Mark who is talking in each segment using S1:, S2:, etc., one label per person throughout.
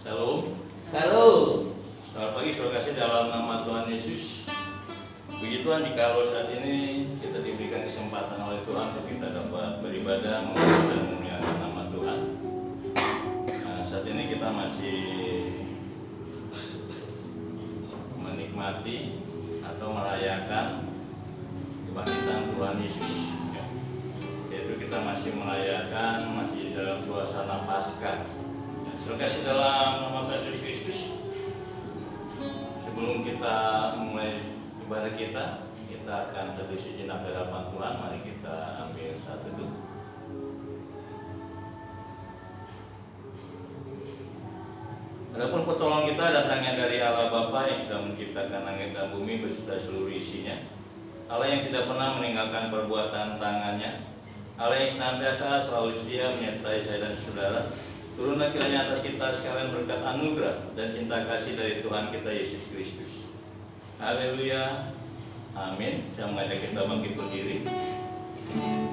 S1: Shalom.
S2: Shalom.
S1: Selamat pagi, saudara kasih dalam nama Tuhan Yesus. Puji Tuhan, jikalau saat ini kita diberikan kesempatan oleh Tuhan untuk kita dapat beribadah, memuji dan memuliakan nama Tuhan. Nah, saat ini kita masih menikmati atau merayakan kebangkitan Tuhan Yesus. Yaitu kita masih merayakan, masih dalam suasana Paskah. Saudara kasih dalam nama Yesus Kristus. Sebelum kita mulai ibadah kita akan teduh sejenak di hadapan Tuhan. Mari kita ambil satu teduh. Adapun pertolongan kita datangnya dari Allah Bapa yang sudah menciptakan langit dan bumi beserta seluruh isinya. Allah yang tidak pernah meninggalkan perbuatan tangannya. Allah yang senantiasa selalu setia menyertai saya dan saudara. Turunlah kiranya atas kita sekalian berkat anugerah dan cinta kasih dari Tuhan kita Yesus Kristus. Haleluya. Amin. Saya mengajak kita bangkit berdiri.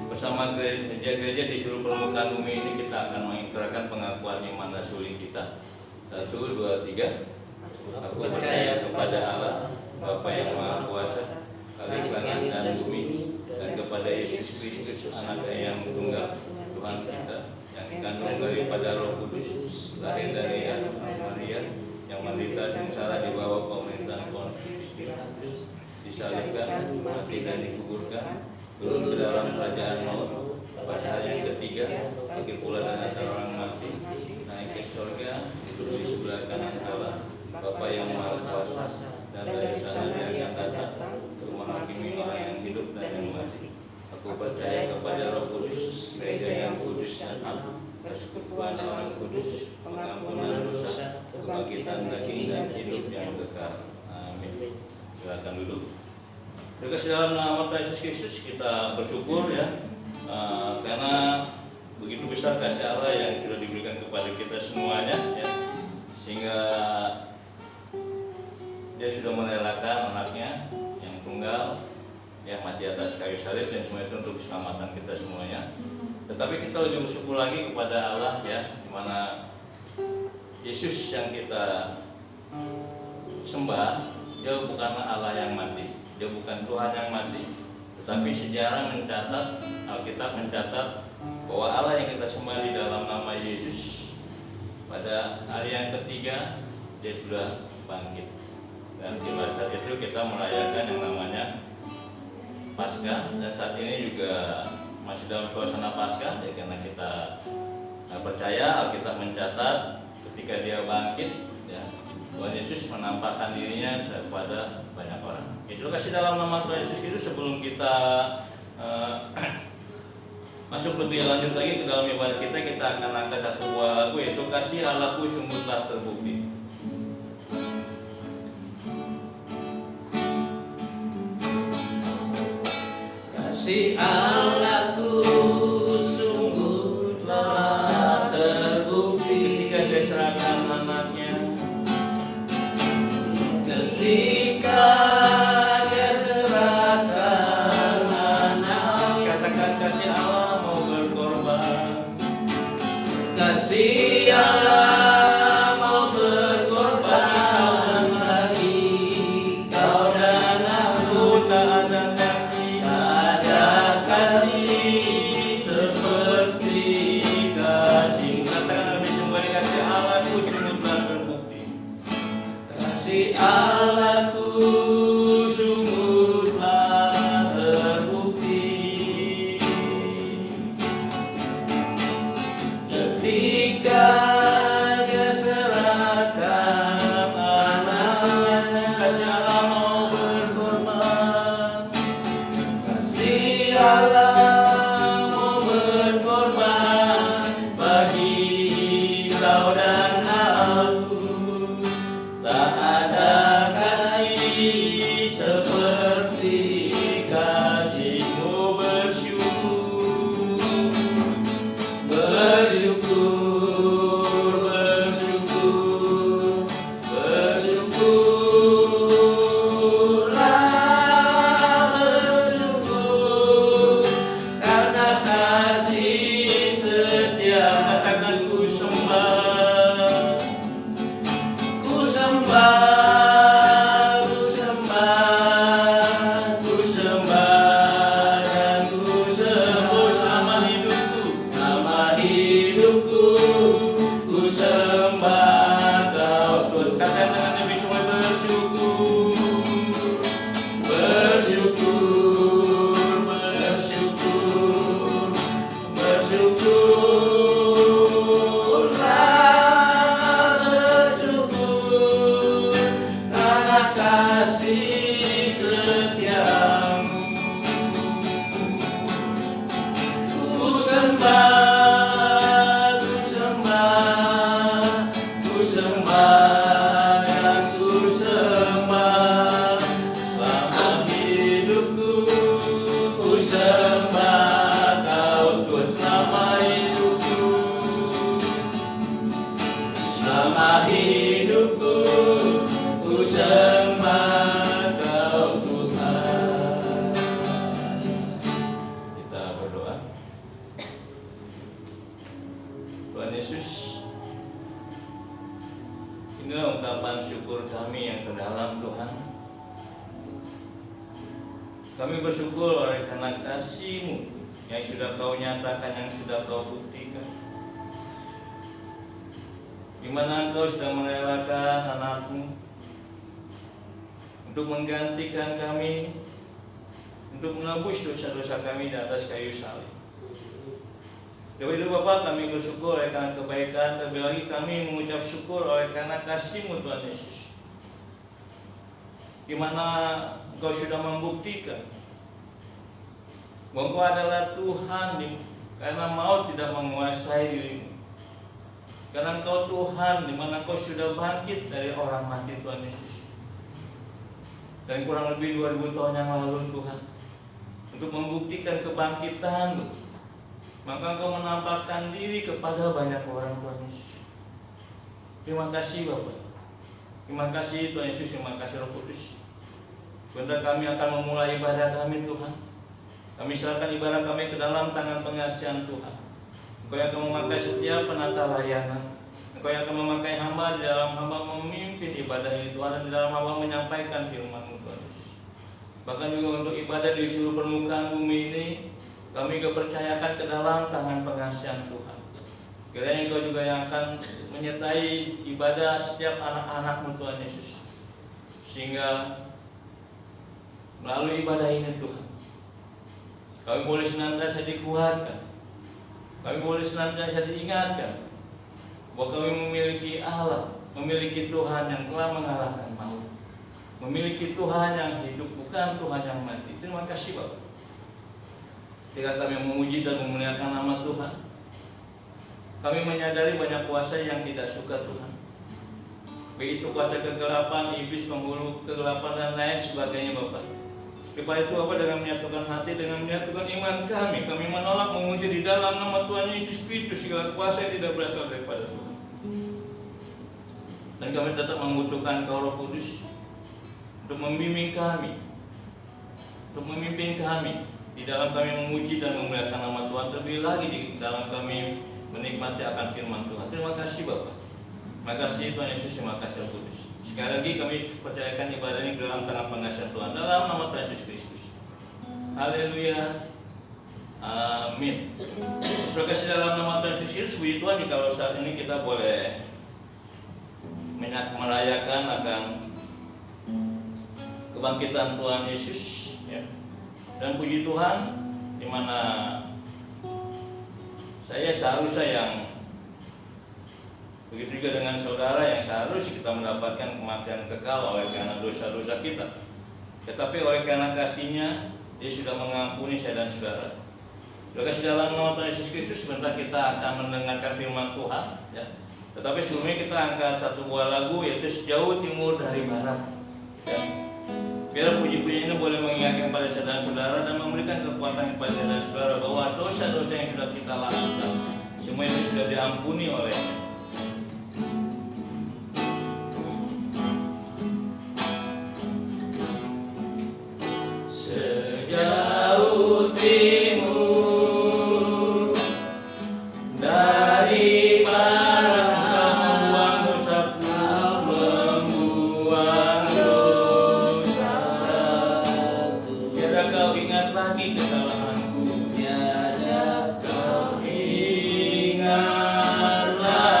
S1: Bersama gereja-gereja di seluruh permukaan bumi ini kita akan mengikrarkan pengakuan iman rasuli kita. 1, 2, 3. Aku percaya kepada Allah, Bapa yang Maha Kuasa, Khalik langit dan bumi, dan kepada Yesus Kristus, Anaknya yang tunggal, Tuhan kita, yang dikandung daripada Roh Kudus, lahir dari Maria, yang menderita sengsara di bawah pemerintahan Pontius Pilatus, disalibkan, mati dan dikuburkan, turun ke dalam kerajaan maut, pada hari yang ketiga, bangkit pula dari antara orang mati, naik ke surga, duduk di sebelah kanan Allah, Bapa yang Maha Kuasa, dan dari sana Dia akan datang untuk menghakimi orang yang hidup dan yang mati. Aku percaya kepada Roh Kudus, gereja yang kudus dan am, persekutuan orang kudus, pengampunan dosa, kebangkitan daging dan hidup yang kekal. Amin. Silakan duduk. Terima dalam nama Tuhan Yesus Kristus kita bersyukur ya, karena begitu besar kasih Allah yang sudah diberikan kepada kita semuanya ya, sehingga Dia sudah merelakan anaknya yang tunggal yang mati atas kayu salib, dan semua itu untuk keselamatan kita semuanya. Tetapi kita lebih bersyukur lagi kepada Allah ya, di mana Yesus yang kita sembah, Dia bukanlah Allah yang mati, Dia bukan Tuhan yang mati, tetapi sejarah mencatat, Alkitab mencatat bahwa Allah yang kita sembah di dalam nama Yesus pada hari yang ketiga Dia sudah bangkit. Dan pada saat itu kita merayakan yang namanya Paskah, dan saat ini juga masih dalam suasana Paskah ya, karena kita percaya Alkitab mencatat ketika Dia bangkit ya, Tuhan Yesus menampakkan dirinya kepada banyak orang. Itu kasih dalam nama Tuhan Yesus itu. Sebelum kita masuk lebih lanjut lagi ke dalam ibadah kita akan angkat satu buah lagu, yaitu Kasih Allahku Sungguh Telah Terbukti.
S2: Kasih Allahku sungguh telah terbukti
S1: ketika Dia serahkan anaknya,
S2: ketika Dia serahkan anaknya.
S1: katakan kasih Allah mau berkorban.
S2: Kasih Allah mau berkorban bagi kau dan aku.
S1: Tak ada kasih
S2: Seperti kasih,
S1: katakan lebih sungguh kasih Allahku sungguh telah terbukti.
S2: kasih Allahku sungguh telah terbukti. Ketika Dia serahkan anaknya,
S1: Kasih Allah mau berkorban.
S2: kasih Allah mau berkorban bagi kau dan aku. Tak ada kasih seperti kasih-Mu. Bersyukur, bersyukur, bersyukur, bersyukurlah, bersyukur karena kasih setia.
S1: Katakan ku sembah
S2: selama hidupku, ku sembah Kau Tuhan.
S1: Kita berdoa. Tuhan Yesus, inilah ungkapan syukur kami yang terdalam Tuhan. Kami bersyukur oleh karena kasih-Mu yang sudah Kau nyatakan, yang sudah Kau buktikan. Di mana Engkau sudah merelakan anak-Mu untuk menggantikan kami, untuk menebus dosa-dosa kami di atas kayu salib. Dewa itu Bapa, kami bersyukur oleh karena kebaikan, terlebih lagi kami mengucap syukur oleh karena kasih-Mu Tuhan Yesus, di mana Engkau sudah membuktikan bahwa Engkau adalah Tuhan, karena maut tidak menguasai dirimu. Karena Engkau Tuhan, di mana Engkau sudah bangkit dari orang mati Tuhan Yesus. Dan kurang lebih 2000 tahun yang lalu Tuhan, untuk membuktikan kebangkitan-Mu, maka Engkau menampakkan diri kepada banyak orang Tuhan Yesus. Terima kasih Bapak. Terima kasih Tuhan Yesus, terima kasih Roh Kudus. Bentar kami akan memulai ibadah kami Tuhan. Kami serahkan ibadah kami ke dalam tangan pengasihan Tuhan. Engkau yang akan memakai setiap penata layanan. Engkau yang akan memakai hamba di dalam hamba memimpin ibadah ini Tuhan, dan di dalam hamba menyampaikan firman-Mu Tuhan Yesus. Bahkan juga untuk ibadah di seluruh permukaan bumi ini, kami kepercayakan ke dalam tangan pengasihan Tuhan. Kiranya Engkau juga yang akan menyertai ibadah setiap anak-anak-Mu Tuhan Yesus, sehingga melalui ibadah ini Tuhan, kami boleh senantiasa dikuatkan, kami boleh senantiasa diingatkan bahwa kami memiliki Allah, memiliki Tuhan yang telah mengalahkan maut, memiliki Tuhan yang hidup, bukan Tuhan yang mati. Terima kasih Bapak. Ketika kami memuji dan memuliakan nama Tuhan, kami menyadari banyak kuasa yang tidak suka Tuhan, baik itu kuasa kegelapan, iblis, pemburu kegelapan dan lain sebagainya Bapak. Kepada itu Bapak, dengan menyatukan hati, dengan menyatukan iman kami menolak, mengusir di dalam nama Tuhan Yesus Kristus segala kuasa yang tidak berasal daripada Tuhan. Dan kami tetap membutuhkan Kau Roh Kudus untuk membimbing kami, untuk memimpin kami di dalam kami memuji dan memuliakan nama Tuhan, terlebih lagi di dalam kami menikmati akan firman Tuhan. Terima kasih Bapak. Terima kasih Tuhan Yesus, terima kasih Roh Kudus. Sekali lagi kami percayakan ibadah ini ke dalam tangan pengasihan Tuhan, dalam nama Tuhan Yesus Kristus. Haleluya. Amin. Terima kasih dalam nama Tuhan Yesus Kristus. Puji Tuhan, jika saat ini kita boleh merayakan akan kebangkitan Tuhan Yesus, ya. Dan puji Tuhan, di mana saya seharusnya yang begitu juga dengan saudara yang seharusnya kita mendapatkan kematian kekal oleh karena dosa-dosa kita, tetapi oleh karena kasih-Nya Dia sudah mengampuni saya dan saudara. Terima kasih dalam nama Tuhan Yesus Kristus. Sebentar kita akan mendengarkan firman Tuhan, ya. Tetapi sebelumnya kita angkat satu buah lagu, yaitu Sejauh Timur dari Barat, ya. Biar puji-pujian ini boleh mengingatkan kepada saya dan saudara dan memberikan kekuatan kepada saya dan saudara bahwa dosa-dosa yang sudah kita lakukan semua ini sudah diampuni oleh-Nya.
S2: Sejauh timur dari barat, membuang dosa-dosaku.
S1: Tiada kau ingat lagi kesalahanku,
S2: Tiada kau ingat lagi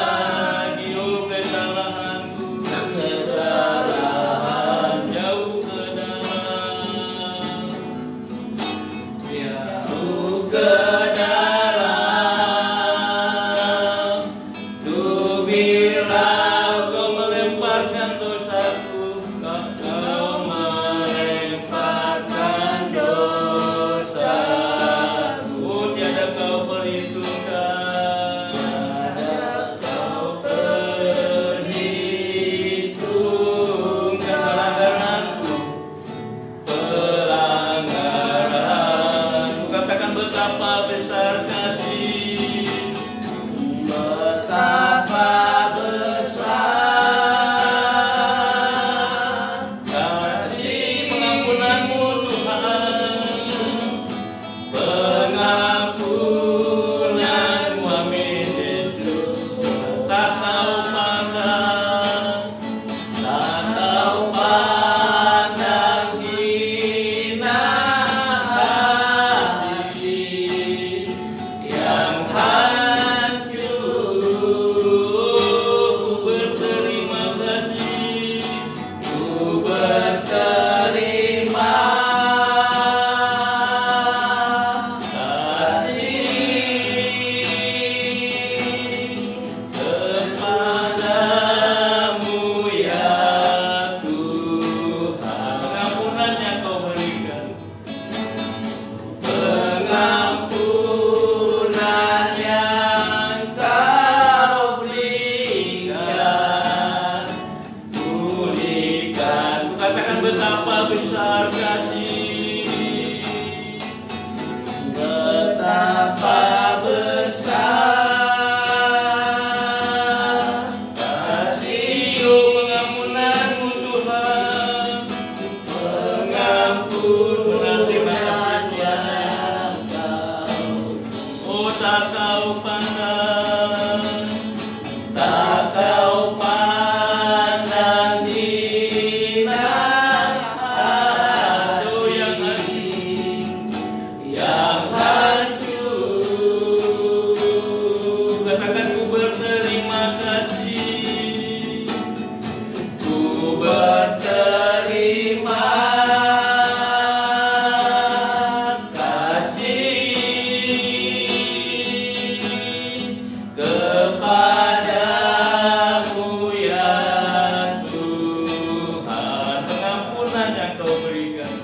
S1: betapa besar kasih,
S2: betapa besar kasih
S1: pengampunanmu Tuhan.
S2: pengampunannya
S1: Oh tak kau pandang,
S2: tak kau pandang hina
S1: oh yang
S2: yang hancur.
S1: katakan ku berterima kasih.
S2: Ku berterima kasih kepadamu ya Tuhan.
S1: Pengampunan yang kau berikan,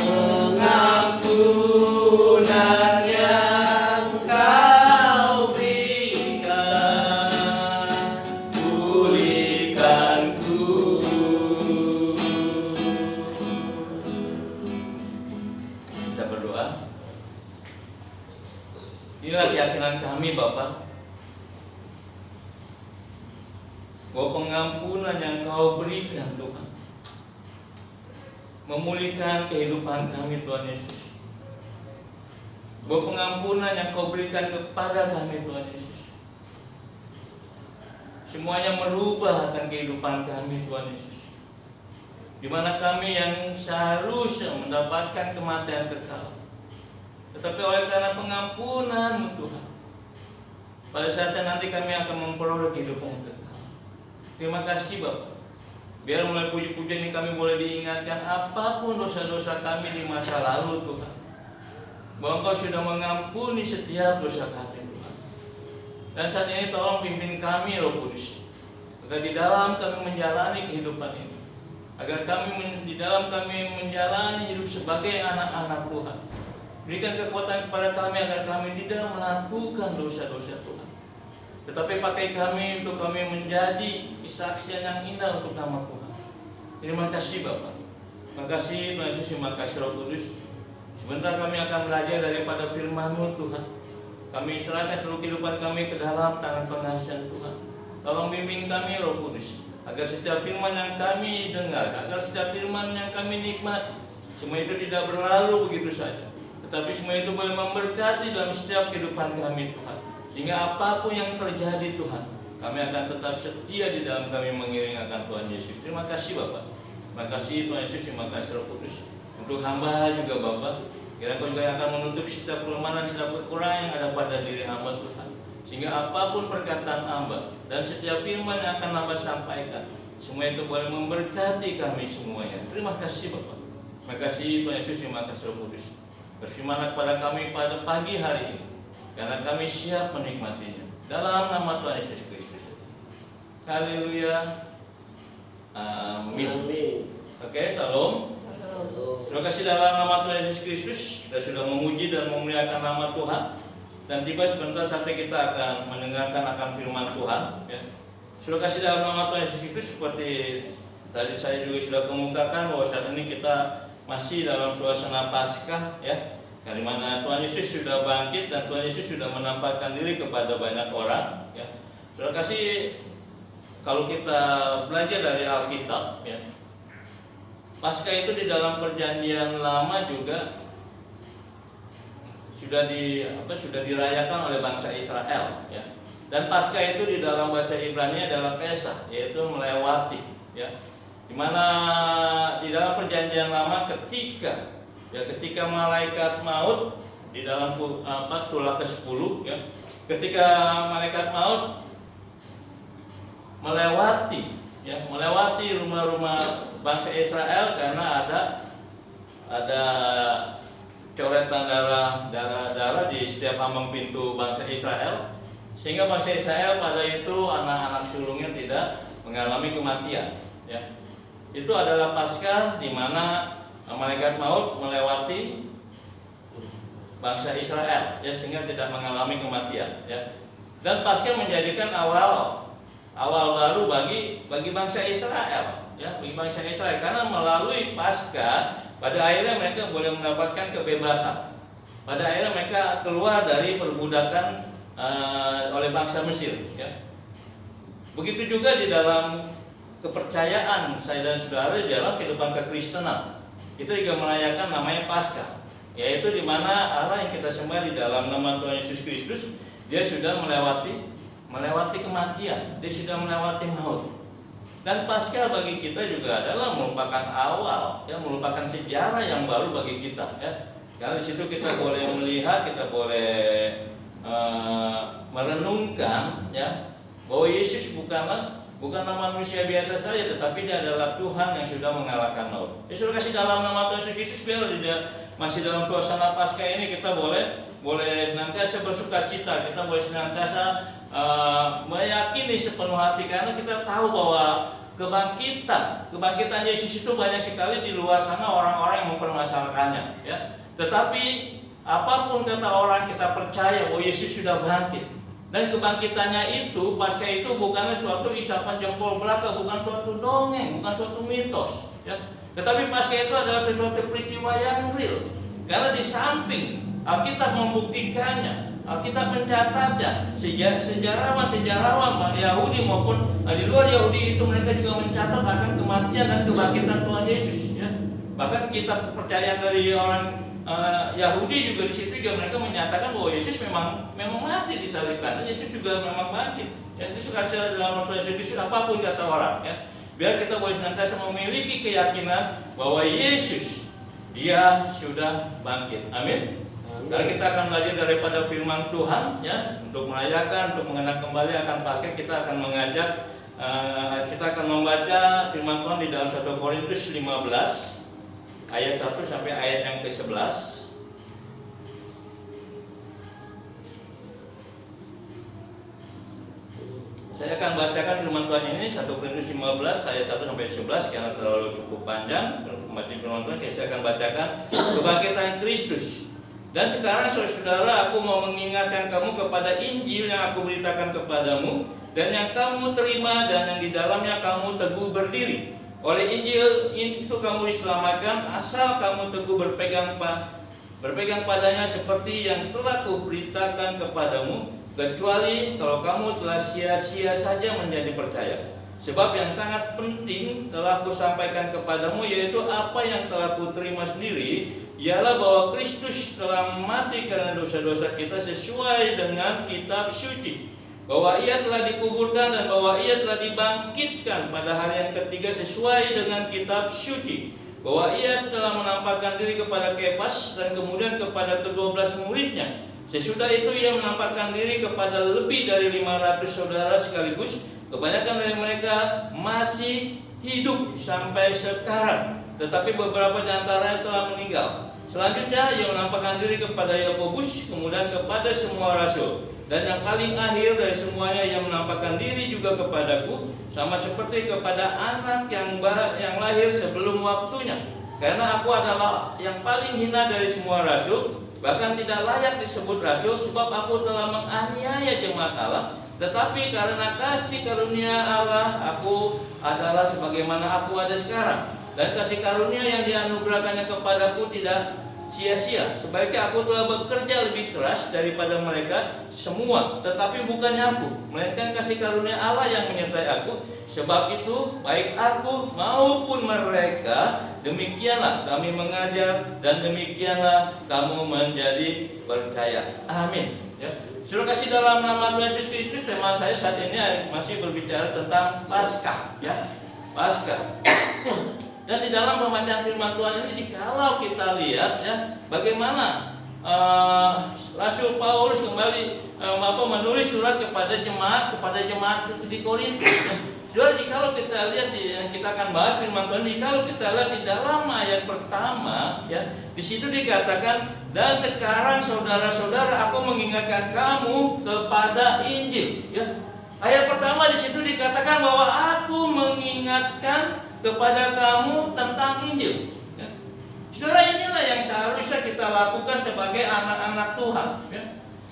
S2: Pengampunan yang kau berikan, pulihkanku.
S1: kita berdoa. Inilah keyakinan kami Bapa, bahwa pengampunan yang kau berikan Tuhan memulihkan kehidupan kami Tuhan Yesus. Bahwa pengampunan yang kau berikan kepada kami Tuhan Yesus semuanya merubah akan kehidupan kami Tuhan Yesus, di mana kami yang seharusnya mendapatkan kematian kekal, tetapi oleh karena pengampunan-Mu Tuhan, pada saatnya nanti kami akan memperoleh kehidupan yang kekal. Terima kasih Bapak. Biar mulai puji-pujian ini kami boleh diingatkan apapun dosa-dosa kami di masa lalu Tuhan, bahwa Engkau sudah mengampuni setiap dosa kami Tuhan. Dan saat ini tolong pimpin kami Roh Kudus, agar di dalam kami menjalani kehidupan ini, agar kami di dalam kami menjalani hidup sebagai anak-anak Tuhan. Berikan kekuatan kepada kami agar kami tidak melakukan dosa-dosa Tuhan, tetapi pakai kami untuk kami menjadi kesaksian yang indah untuk nama Tuhan. Terima kasih Bapak. Terima kasih Tuhan Yesus, terima kasih Roh Kudus. Sebentar kami akan belajar daripada firman-Mu Tuhan. Kami serahkan seluruh kehidupan kami ke dalam tangan pengasihan Tuhan. Tolong bimbing kami Roh Kudus, agar setiap firman yang kami dengar, agar setiap firman yang kami nikmati, semua itu tidak berlalu begitu saja, tetapi semua itu boleh memberkati dalam setiap kehidupan kami Tuhan. Sehingga apapun yang terjadi Tuhan, kami akan tetap setia di dalam kami mengiring akan Tuhan Yesus. Terima kasih Bapak. Terima kasih Tuhan Yesus, terima kasih Roh Kudus. Untuk hamba juga Bapak, kiranya Kau juga yang akan menutup setiap kelemahan, setiap kekurangan yang ada pada diri hamba Tuhan. Sehingga apapun perkataan hamba dan setiap firman yang akan hamba sampaikan, semua itu boleh memberkati kami semuanya. Terima kasih Bapak. Terima kasih Tuhan Yesus, terima kasih Roh Kudus. Berfirmanlah kepada kami pada pagi hari ini, karena kami siap menikmatinya. Dalam nama Tuhan Yesus Kristus. Haleluya. Amin. Oke, salam. Terima kasih dalam nama Tuhan Yesus Kristus. Kita sudah memuji dan memuliakan nama Tuhan. Dan tiba sebentar saatnya kita akan mendengarkan akan firman Tuhan. Ya. Terima kasih dalam nama Tuhan Yesus Kristus. Seperti tadi saya juga sudah kemukakan bahwa saat ini kita masih dalam suasana Paskah, ya, dari mana Tuhan Yesus sudah bangkit dan Tuhan Yesus sudah menampakkan diri kepada banyak orang. Ya. Terima kasih. Kalau kita belajar dari Alkitab, ya, Paskah itu di dalam Perjanjian Lama juga sudah dirayakan oleh bangsa Israel, ya. Dan Paskah itu di dalam bahasa Ibrani adalah Pesah, yaitu melewati, ya. Dimana di dalam Perjanjian Lama ketika malaikat maut di dalam tulah ke-10, ya, ketika malaikat maut melewati rumah-rumah bangsa Israel karena ada coretan darah di setiap ambang pintu bangsa Israel, sehingga bangsa Israel pada itu anak-anak sulungnya tidak mengalami kematian, ya. Itu adalah Paskah di mana malaikat maut melewati bangsa Israel, ya, sehingga tidak mengalami kematian, ya. Dan Paskah menjadikan awal baru bagi bagi bangsa Israel, ya, bagi bangsa Israel, karena melalui Paskah pada akhirnya mereka boleh mendapatkan kebebasan. Pada akhirnya mereka keluar dari perbudakan oleh bangsa Mesir, ya. Begitu juga di dalam kepercayaan saya dan saudara di dalam kehidupan kekristenan, itu juga merayakan namanya Paskah, yaitu di mana Allah yang kita sembah di dalam nama Tuhan Yesus Kristus, dia sudah melewati kematian, dia sudah melewati maut. Dan Paskah bagi kita juga adalah merupakan awal, ya, merupakan sejarah yang baru bagi kita, ya. Karena di situ kita boleh melihat, kita boleh merenungkan, ya, bahwa Yesus bukanlah manusia biasa saja, tetapi dia adalah Tuhan yang sudah mengalahkan maut. Yesus kasih dalam nama Tuhan Yesus, biar masih dalam suasana Paskah ini kita boleh senantiasa bersuka cita, kita boleh senantiasa meyakini sepenuh hati, karena kita tahu bahwa kebangkitan Yesus itu banyak sekali di luar sana orang-orang yang mempermasalahkannya, ya. Tetapi apapun kata orang, kita percaya bahwa Yesus sudah bangkit. Dan kebangkitannya itu, Paskah itu bukanlah suatu isapan jempol belaka, bukan suatu dongeng, bukan suatu mitos, ya. Tetapi Paskah itu adalah sesuatu peristiwa yang real. Karena di samping Alkitab membuktikannya, Alkitab mencatatnya, sejarawan Yahudi maupun di luar Yahudi itu mereka juga mencatat akan kematian dan kebangkitan Tuhan Yesus, ya. Bahkan kitab kepercayaan dari orang Yahudi juga di situ juga mereka menyatakan bahwa Yesus memang mati disalibkan, dan Yesus juga memang bangkit. Ya, Yesus kasih dalam Tuhan Yesus apapun kata orang, ya. Biar kita boleh senantiasa memiliki keyakinan bahwa Yesus dia sudah bangkit. Amin. Kalau kita akan belajar daripada firman Tuhan, ya, untuk merayakan, untuk mengenang kembali akan Paskah, kita akan kita akan membaca firman Tuhan di dalam 1 Korintus 15 ayat 1 sampai ayat yang ke-11. Saya akan bacakan firman Tuhan ini 1 Korintus 15 ayat 1 sampai 11 karena terlalu cukup panjang. Membaca firman Tuhan, saya akan bacakan kebangkitan Kristus. Dan sekarang saudara, aku mau mengingatkan kamu kepada Injil yang aku beritakan kepadamu, dan yang kamu terima dan yang di dalamnya kamu teguh berdiri. Oleh Injil itu kamu diselamatkan, asal kamu teguh berpegang padanya seperti yang telah kuberitakan kepadamu, kecuali kalau kamu telah sia-sia saja menjadi percaya. Sebab yang sangat penting telah kusampaikan kepadamu, yaitu apa yang telah kuterima sendiri, ialah bahwa Kristus telah mati karena dosa-dosa kita sesuai dengan kitab suci, bahwa ia telah dikuburkan dan bahwa ia telah dibangkitkan pada hari yang ketiga sesuai dengan kitab suci, bahwa ia setelah menampakkan diri kepada Kefas dan kemudian kepada ke-12 muridnya. Sesudah itu ia menampakkan diri kepada lebih dari 500 saudara sekaligus. Kebanyakan dari mereka masih hidup sampai sekarang, tetapi beberapa di antaranya telah meninggal. Selanjutnya ia menampakkan diri kepada Yakobus, kemudian kepada semua rasul. Dan yang paling akhir dari semuanya, ia menampakkan diri juga kepadaku, sama seperti kepada anak yang lahir sebelum waktunya. Karena aku adalah yang paling hina dari semua rasul, bahkan tidak layak disebut rasul, sebab aku telah menganiaya jemaat Allah. Tetapi karena kasih karunia Allah, aku adalah sebagaimana aku ada sekarang. Dan kasih karunia yang dianugerahkannya kepadaku tidak sia-sia. Sebaiknya aku telah bekerja lebih keras daripada mereka semua, tetapi bukannya aku, melainkan kasih karunia Allah yang menyertai aku. Sebab itu baik aku maupun mereka, demikianlah kami mengajar, dan demikianlah kamu menjadi percaya. Amin. Ya. Suruh kasih dalam nama Tuhan Yesus Kristus, tema saya saat ini masih berbicara tentang Paskah, ya. Paskah. Dan di dalam pembacaan firman Tuhan ini, jikalau kita lihat, ya, bagaimana Rasul Paulus kembali menulis surat kepada jemaat di Korintus. Saudara, jikalau kita lihat, kita akan bahas firman Tuhan. Jikalau kita lihat di dalam ayat pertama, ya, di situ dikatakan, dan sekarang saudara-saudara, aku mengingatkan kamu kepada Injil. Ya. Ayat pertama di situ dikatakan bahwa aku mengingatkan kepada kamu tentang Injil. Ya. Saudara, inilah yang seharusnya kita lakukan sebagai anak-anak Tuhan. Ya.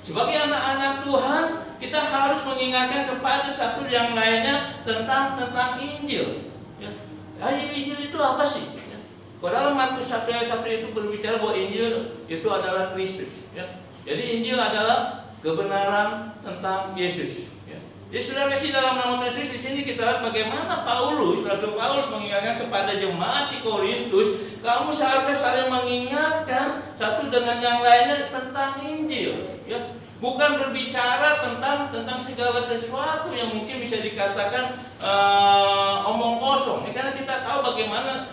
S1: Sebagai anak-anak Tuhan, kita harus mengingatkan kepada satu yang lainnya tentang Injil. Ya. Injil itu apa sih? Ya. Kalau dalam Markus 1 ayat 1 itu berbicara bahwa Injil itu adalah Kristus. Ya. Jadi Injil adalah kebenaran tentang Yesus. Ya. Jadi saudara kasih, dalam nama Tuhan Yesus, di sini kita lihat bagaimana Rasul Paulus mengingatkan kepada jemaat di Korintus, kamu seharusnya saling mengingatkan satu dengan yang lainnya tentang Injil. Ya. Bukan berbicara tentang segala sesuatu yang mungkin bisa dikatakan omong kosong. Karena kita tahu bagaimana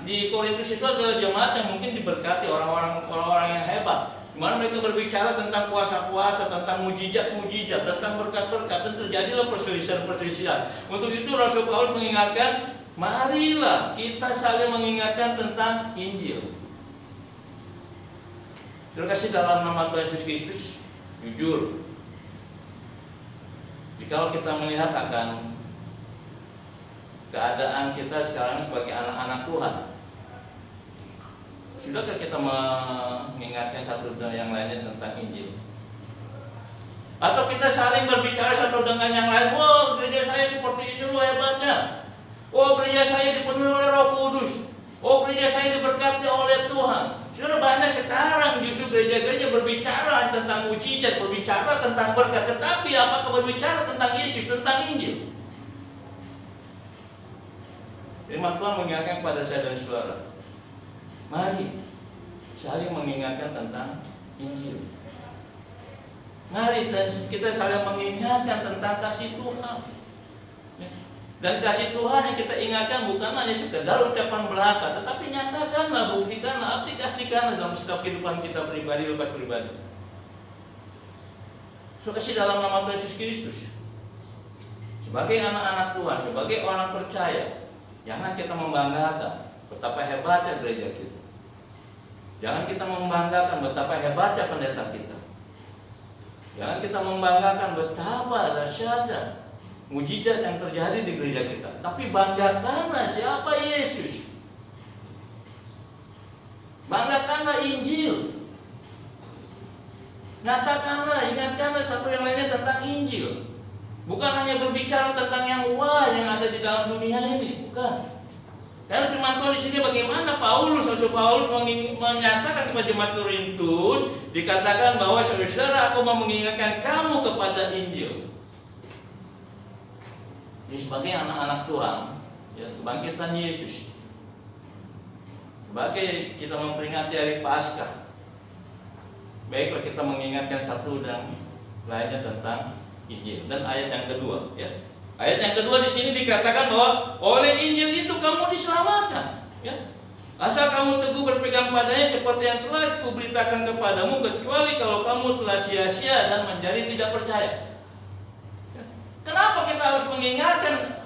S1: di Korintus itu adalah jemaat yang mungkin diberkati orang-orang yang hebat. Di mana mereka berbicara tentang puasa-puasa, tentang mujizat-mujizat, tentang berkat-berkat, dan terjadilah perselisihan-perselisihan. Untuk itu Rasul Paulus mengingatkan, marilah kita saling mengingatkan tentang Injil. Terima kasih dalam nama Tuhan Yesus Kristus. Jujur, jika kita melihat akan keadaan kita sekarang sebagai anak-anak Tuhan, sudahkah kita mengingatkan satu dengan yang lainnya tentang Injil? Atau kita saling berbicara satu dengan yang lain, oh gereja saya seperti ini loh hebatnya, oh gereja saya dipenuhi oleh Roh Kudus, oh gereja saya diberkati oleh Tuhan. Sudah banyak sekarang justru gereja-gereja berbicara tentang mujizat, berbicara tentang berkat, tetapi apakah berbicara tentang Yesus, tentang Injil? Firman Tuhan mengingatkan kepada saya dan saudara, mari saling mengingatkan tentang Injil. Mari kita saling mengingatkan tentang kasih Tuhan. Dan kasih Tuhan yang kita ingatkan bukan hanya sekedar ucapan belaka, tetapi nyatakanlah, buktikanlah, aplikasikanlah dalam setiap kehidupan kita pribadi lepas pribadi. So, kasih dalam nama Tuhan Yesus Kristus, sebagai anak-anak Tuhan, sebagai orang percaya, jangan kita membanggakan betapa hebatnya gereja kita. Jangan kita membanggakan betapa hebatnya pendeta kita. Jangan kita membanggakan betapa dahsyatnya mujizat yang terjadi di gereja kita, tapi banggakanlah siapa Yesus. Banggakanlah Injil. Nyatakanlah, ingatkanlah satu yang lainnya tentang Injil. Bukan hanya berbicara tentang yang wah yang ada di dalam dunia ini, bukan. Karena firman Tuhan di sini bagaimana Rasul Paulus menyatakan kepada jemaat Korintus, dikatakan bahwa saudara, aku mau mengingatkan kamu kepada Injil. Jadi sebagai anak-anak Tuhan, ya, kebangkitan Yesus, sebagai kita memperingati hari Paskah, baiklah kita mengingatkan satu dan lainnya tentang Injil. Dan ayat yang kedua, ya, ayat yang kedua di sini dikatakan bahwa oleh Injil itu kamu diselamatkan. Ya. Asal kamu teguh berpegang padanya seperti yang telah kuberitakan kepadamu, kecuali kalau kamu telah sia-sia dan menjadi tidak percaya. Kenapa kita harus mengingatkan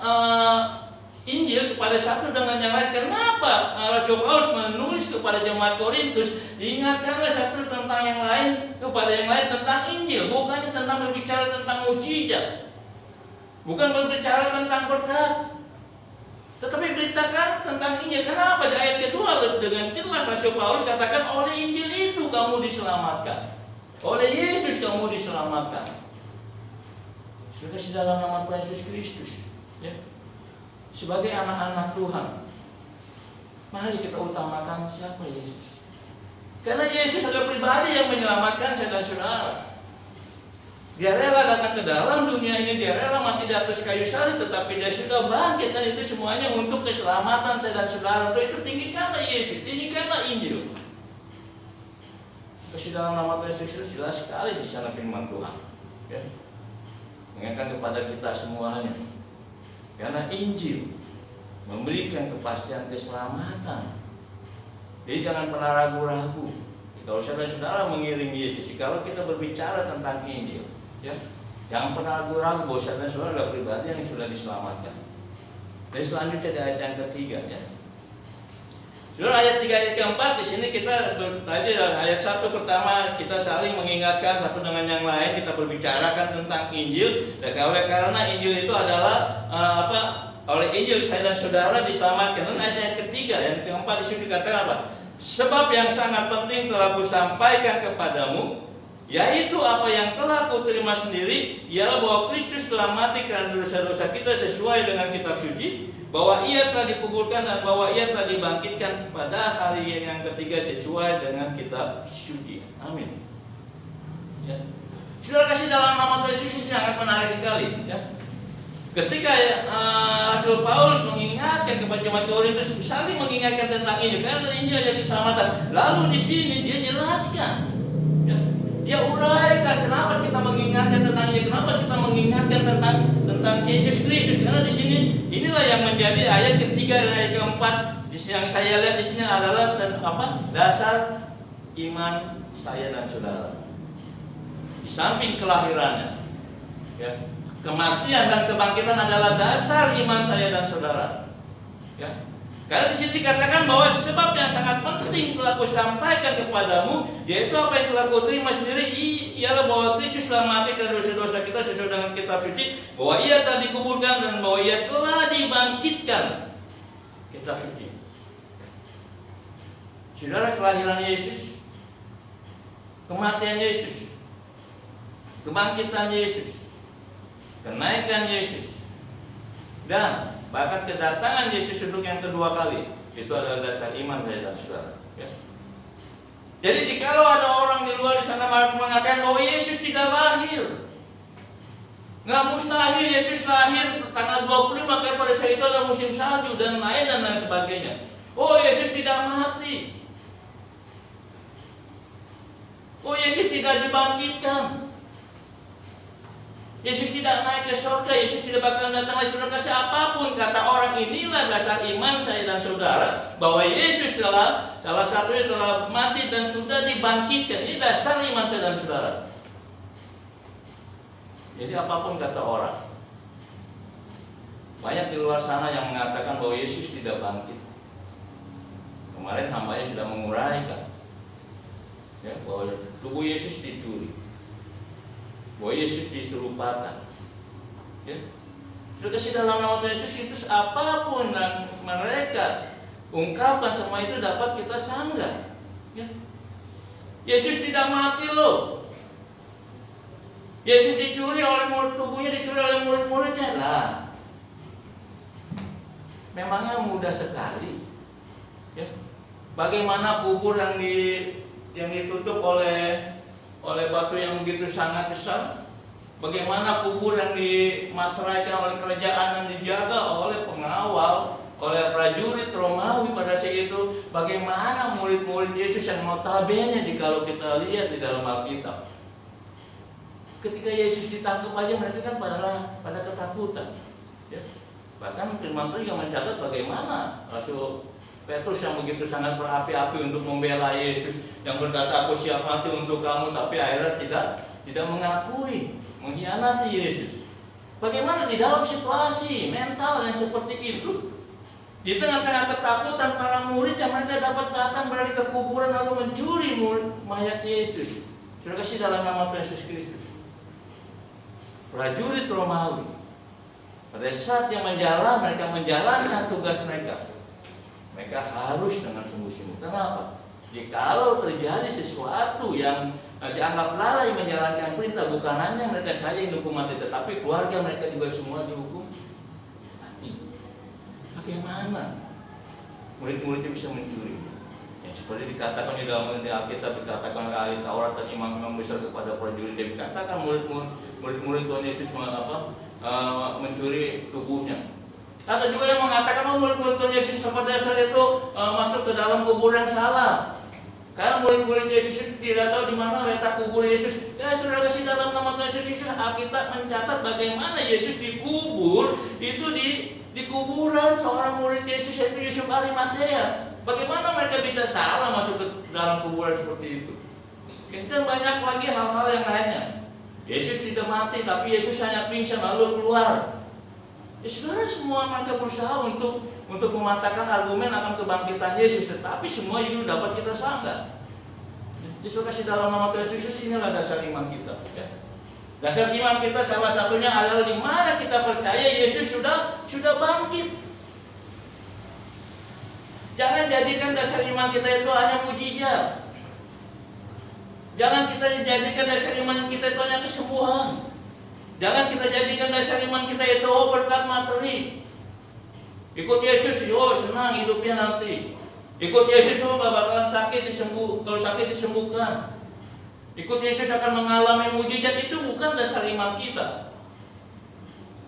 S1: Injil kepada satu dengan yang lain? Kenapa Rasul Paulus menulis kepada jemaat Korintus, ingatkanlah satu tentang yang lain kepada yang lain tentang Injil, bukannya tentang berbicara tentang mujizat, bukan berbicara tentang berkat, tetapi beritakan tentang Injil. Kenapa? Di ayat kedua dengan jelas Rasul Paulus katakan, oleh Injil itu kamu diselamatkan, oleh Yesus kamu diselamatkan. Sudah kasih dalam nama Tuhan Yesus Kristus, ya. Sebagai anak-anak Tuhan, mari kita utamakan siapa Yesus. Karena Yesus adalah pribadi yang menyelamatkan saya dan saudara. Dia rela datang ke dalam dunia ini, dia rela mati di atas kayu salib, tetapi dia sudah bangkit, dan itu semuanya untuk keselamatan saya dan saudara. Untuk itu tinggikanlah Yesus, tinggikanlah Injil. Kasih dalam nama Tuhan Yesus jelas sekali di sana firman Tuhan, ya. Mengingatkan kepada kita semuanya, karena Injil memberikan kepastian keselamatan. Jadi jangan pernah ragu-ragu. Kalau saudara-saudara mengiringi Yesus, kalau kita berbicara tentang Injil, ya, jangan pernah ragu-ragu bahwa saudara-saudara adalah pribadi yang sudah diselamatkan. Dan selanjutnya di ayat yang ketiga, ya. Saudara, ayat 3 ayat keempat di sini kita tadi ayat 1 pertama kita saling mengingatkan satu dengan yang lain, kita berbicarakan tentang Injil. Dan karena Injil itu adalah oleh Injil saya dan saudara diselamatkan. Dan ayat yang ketiga, yang keempat di sini dikatakan apa? Sebab yang sangat penting telah kusampaikan kepadamu, yaitu apa yang telah kuterima sendiri, ialah bahwa Kristus telah mati karena dosa-dosa kita sesuai dengan kitab suci, bahwa ia telah dikuburkan dan bahwa ia telah dibangkitkan pada hari yang ketiga sesuai dengan kitab suci. Amin. Ya. Saudara kasih, dalam nama Tuhan Yesus sangat menarik sekali. Ya. Ketika Rasul Paulus mengingatkan kepada jemaat Korintus, saling mengingatkan tentang ini, karena ini ada keselamatan. Lalu di sini dia jelaskan, ya, dia uraikan kenapa kita mengingatkan tentang ini, kenapa kita mengingatkan tentang Yesus Kristus. Karena di sini inilah yang menjadi ayat ketiga dan ayat keempat yang saya lihat di sini adalah dasar iman saya dan saudara. Di samping kelahirannya, ya, kematian dan kebangkitan adalah dasar iman saya dan saudara. Ya. Karena di sini dikatakan bahwa sebab yang sangat penting telah kusampaikan kepadamu, yaitu apa yang telah kuterima sendiri, ialah bahwa Kristus telah mati karena dosa-dosa kita sesuai dengan kitab suci, bahwa ia telah dikuburkan dan bahwa ia telah dibangkitkan. Kitab suci. Saudara, kelahiran Yesus, kematian Yesus, kebangkitan Yesus, kenaikan Yesus, dan bahkan kedatangan Yesus untuk yang kedua kali, itu adalah dasar iman saya dan saudara. Ya. Jadi jikalau ada orang di luar sana mengatakan bahwa Yesus tidak lahir, nggak mustahil Yesus lahir tanggal 25 karena pada saat itu ada musim salju dan lain sebagainya. Oh, Yesus tidak mati. Oh, Yesus tidak dibangkitkan. Yesus tidak naik ke surga, Yesus tidak bakal datang lagi. Saudara kasih, apapun kata orang, inilah dasar iman saya dan saudara, bahwa Yesus telah salah satunya telah mati dan sudah dibangkitkan. Ini dasar iman saya dan saudara. Jadi apapun kata orang, banyak di luar sana yang mengatakan bahwa Yesus tidak bangkit. Kemarin hambanya sudah menguraikan, ya, bahwa tubuh Yesus dicuri, bahwa Yesus diserupakan. Ya. Sudah sih dalam nama Tuhan Yesus itu apapun dan mereka ungkapkan semua itu dapat kita sanggah. Ya. Yesus tidak mati loh. Yesus dicuri oleh murid, tubuhnya dicuri oleh murid-muridnya lah. Memangnya mudah sekali. Ya. Bagaimana kubur yang ditutup oleh batu yang begitu sangat besar? Bagaimana kubur yang dimateraikan oleh kerajaan yang dijaga oleh pengawal, oleh prajurit Romawi pada saat itu? Bagaimana murid-murid Yesus yang notabene kalau kita lihat di dalam Alkitab, ketika Yesus ditangkap aja mereka kan pada ketakutan. Ya. Bahkan firman Tuhan yang mencatat bagaimana Rasul Petrus yang begitu sangat berapi-api untuk membela Yesus, yang berkata, aku siap mati untuk kamu, tapi akhirnya tidak mengakui, mengkhianati Yesus. Bagaimana di dalam situasi mental yang seperti itu, di tengah-tengah ketakutan para murid yang mereka dapat datang berada ke kuburan lalu mencuri mayat Yesus. Sudah kasih dalam nama Tuhan Yesus Kristus. Prajurit Romawi pada saat yang mereka menjalankan tugas mereka, mereka harus dengan sungguh-sungguh. Kenapa? Jikalau terjadi sesuatu yang dianggap lalai menjalankan perintah, bukan hanya mereka saja yang dihukum mati, tetapi keluarga mereka juga semua dihukum mati. Bagaimana murid-muridnya bisa mencuri? Yang seperti dikatakan di dalam Alkitab, dikatakan oleh ahli Taurat dan imam-imam besar kepada prajurit, dia dikatakan murid-murid Tuhan Yesus mencuri tubuhnya. Ada juga yang mengatakan, oh, murid-murid Tuhan Yesus pada dasar itu masuk ke dalam kubur yang salah. Karena murid-murid Yesus itu tidak tahu di mana letak kubur Yesus. Ya, saudara kasih dalam nama Tuhan Yesus, Alkitab mencatat bagaimana Yesus dikubur itu di kuburan seorang murid Yesus, yaitu Yusuf Arimatea. Bagaimana mereka bisa salah masuk ke dalam kuburan seperti itu? Dan banyak lagi hal-hal yang lainnya. Yesus tidak mati, tapi Yesus hanya pingsan lalu keluar. Ya, saudara, semua mereka berusaha untuk mematahkan argumen akan kebangkitan Yesus, tetapi semua itu dapat kita sanggah. Yesus kasih dalam nama Tuhan Yesus, inilah dasar iman kita. Ya. Dasar iman kita salah satunya adalah di mana kita percaya Yesus sudah bangkit. Jangan jadikan dasar iman kita itu hanya mujizat. Jangan kita jadikan dasar iman kita itu hanya kesembuhan. Jangan kita jadikan dasar iman kita itu berkat materi. Ikut Yesus, senang hidupnya nanti. Ikut Yesus, gak bakalan sakit disembuh. Kalau sakit disembuhkan. Ikut Yesus akan mengalami mujizat. Itu bukan dasar iman kita.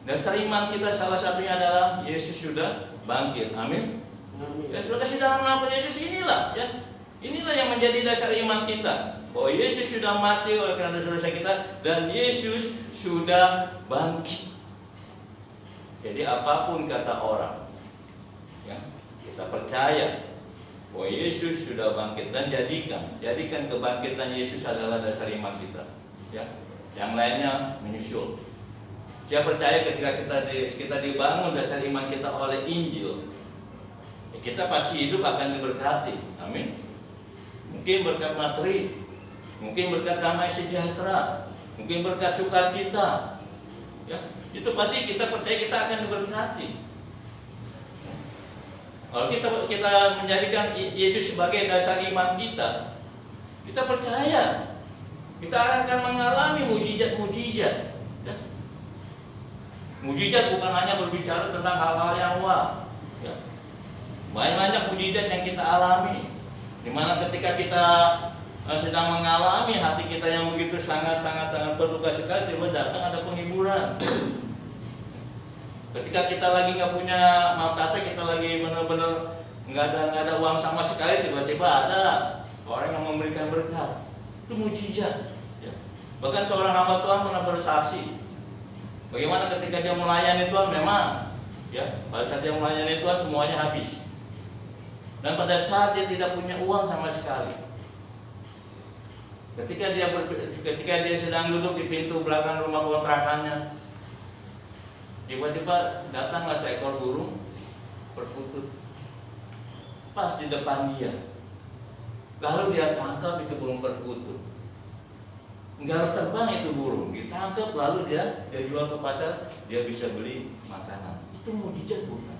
S1: Dasar iman kita salah satunya adalah Yesus sudah bangkit. Amin. Ya, sudah kasih dalam nama Yesus inilah ya. Inilah yang menjadi dasar iman kita. Bahwa Yesus sudah mati oleh karena dosa-dosa kita dan Yesus sudah bangkit. Jadi apapun kata orang, ya, kita percaya bahwa Yesus sudah bangkit dan jadikan kebangkitan Yesus adalah dasar iman kita. Ya, yang lainnya menyusul. Saya percaya ketika kita dibangun dasar iman kita oleh Injil, ya kita pasti hidup akan diberkati. Amin. Mungkin berkat materi, mungkin berkat damai sejahtera, mungkin berkat sukacita. Ya, itu pasti kita percaya kita akan diberkati. Kalau kita menjadikan Yesus sebagai dasar iman kita, kita percaya kita akan mengalami mujizat-mujizat. Ya. Mujizat bukan hanya berbicara tentang hal-hal yang wah. Ya. Banyak mujizat yang kita alami. Dimana ketika kita sedang mengalami hati kita yang begitu sangat berduka sekali, tiba datang ada penghiburan. Ketika kita lagi nggak punya, maaf kata, kita lagi benar-benar nggak ada uang sama sekali, tiba-tiba ada orang yang memberikan berkat. Itu mujizat. Ya. Bahkan seorang hamba Tuhan pernah bersaksi bagaimana ketika dia melayani Tuhan, memang ya pada saat dia melayani Tuhan semuanya habis. Dan pada saat dia tidak punya uang sama sekali, ketika dia sedang duduk di pintu belakang rumah kontrakannya, tiba-tiba datanglah seekor burung perkutut pas di depan dia. Lalu dia tangkap itu burung perkutut. Enggak terbang itu burung, ditangkap lalu dia jual ke pasar, dia bisa beli makanan. Itu mujizat bukan?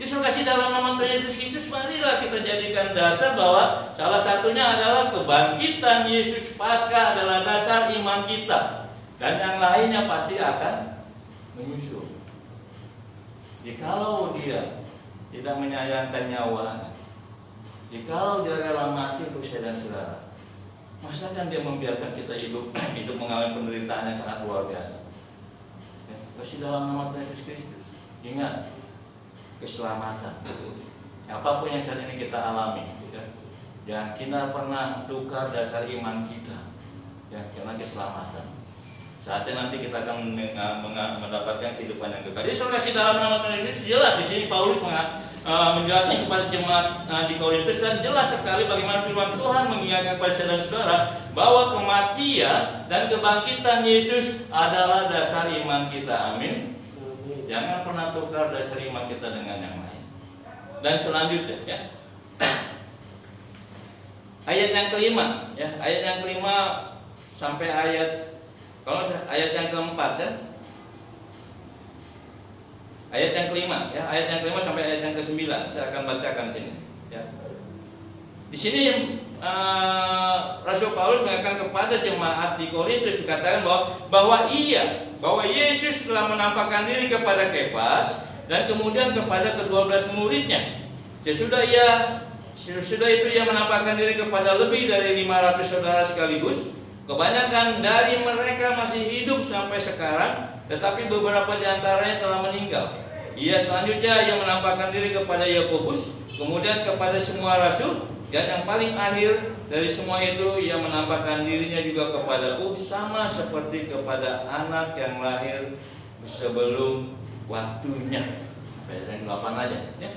S1: Yesus kasih dalam nama Tuhan Yesus Kristus, marilah kita jadikan dasar bahwa salah satunya adalah kebangkitan Yesus Paskah adalah dasar iman kita, dan yang lainnya pasti akan menyusul. Jikalau dia tidak menyayangkan nyawanya, jikalau dia rela mati untuk saya dan saudara, masa kan dia membiarkan kita hidup mengalami penderitaan yang sangat luar biasa? Ya, kasih dalam nama Tuhan Yesus Kristus. Ingat, keselamatan. Apapun yang saat ini kita alami, ya, jangan kita pernah tukar dasar iman kita, ya, karena keselamatan. Saatnya nanti kita akan mendapatkan kehidupan yang kekal. Jadi saudara kasih dalam nama Tuhan Yesus, jelas di sini Paulus menjelaskan kepada jemaat di Korintus, dan jelas sekali bagaimana firman Tuhan mengingatkan kepada saudara-saudara bahwa kematian dan kebangkitan Yesus adalah dasar iman kita. Amin. Jangan pernah tukar dasar iman kita dengan yang lain. Dan selanjutnya, ya, ayat yang kelima, ya, ayat yang kelima sampai ayat yang keempat, ya, ayat yang kelima, ya, ayat yang kelima sampai ayat yang ke-9, saya akan bacakan sini. Ya. Di sini Rasul Paulus mengatakan kepada jemaat di Korintus, dikatakan bahwa Yesus telah menampakkan diri kepada Kefas dan kemudian kepada ke-12 muridnya. Sesudah itu ia menampakkan diri kepada lebih dari 500 saudara sekaligus. Kebanyakan dari mereka masih hidup sampai sekarang, tetapi beberapa di antaranya telah meninggal. Selanjutnya ia menampakkan diri kepada Yakobus, kemudian kepada semua rasul, dan yang paling akhir dari semua itu ia menampakkan dirinya juga kepadaku, sama seperti kepada anak yang lahir sebelum waktunya. Ayat 8 aja, ya.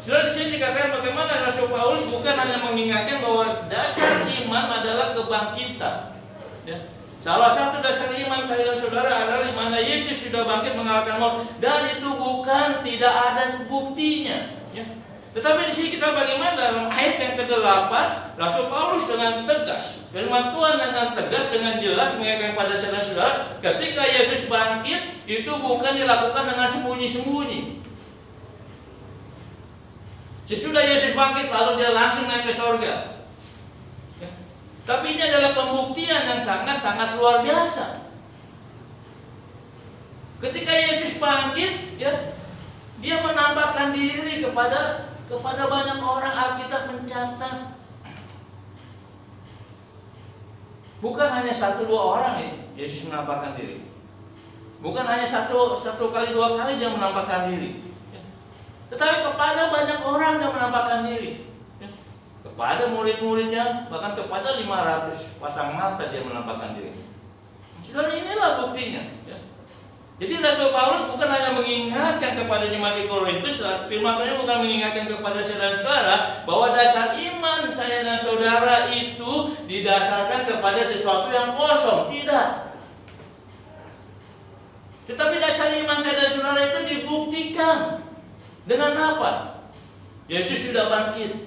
S1: Sudah di sini dikatakan bagaimana Rasul Paulus bukan hanya mengingatkan bahwa dasar iman adalah kebangkitan. Ya. Salah satu dasar iman saya dan saudara adalah di mana Yesus sudah bangkit mengalahkan maut, dan itu bukan tidak ada buktinya. Ya. Tetapi di sini kita bagaimana dalam ayat yang ke-8, Rasul Paulus dengan tegas, firman Tuhan dengan tegas, dengan jelas mengingatkan pada saudara-saudara, ketika Yesus bangkit itu bukan dilakukan dengan sembunyi-sembunyi. Sesudah Yesus bangkit lalu dia langsung naik ke sorga. Ya. Tapi ini adalah pembuktian yang sangat-sangat luar biasa. Ketika Yesus bangkit, ya, dia menampakkan diri kepada banyak orang. Alkitab mencatat bukan hanya 1-2 orang ya, Yesus menampakkan diri. Bukan hanya satu kali 2 kali dia menampakkan diri, ya. Tetapi kepada banyak orang dia menampakkan diri, ya. Kepada murid-muridnya, bahkan kepada 500 pasang mata dia menampakkan diri. Saudara, inilah buktinya, ya. Jadi Rasul Paulus bukan hanya mengingatkan kepada jemaat di Korintus, firman-Nya bukan mengingatkan kepada saudara-saudara bahwa dasar iman saya dan saudara itu didasarkan kepada sesuatu yang kosong, tidak. Tetapi dasar iman saya dan saudara itu dibuktikan dengan apa? Yesus sudah bangkit.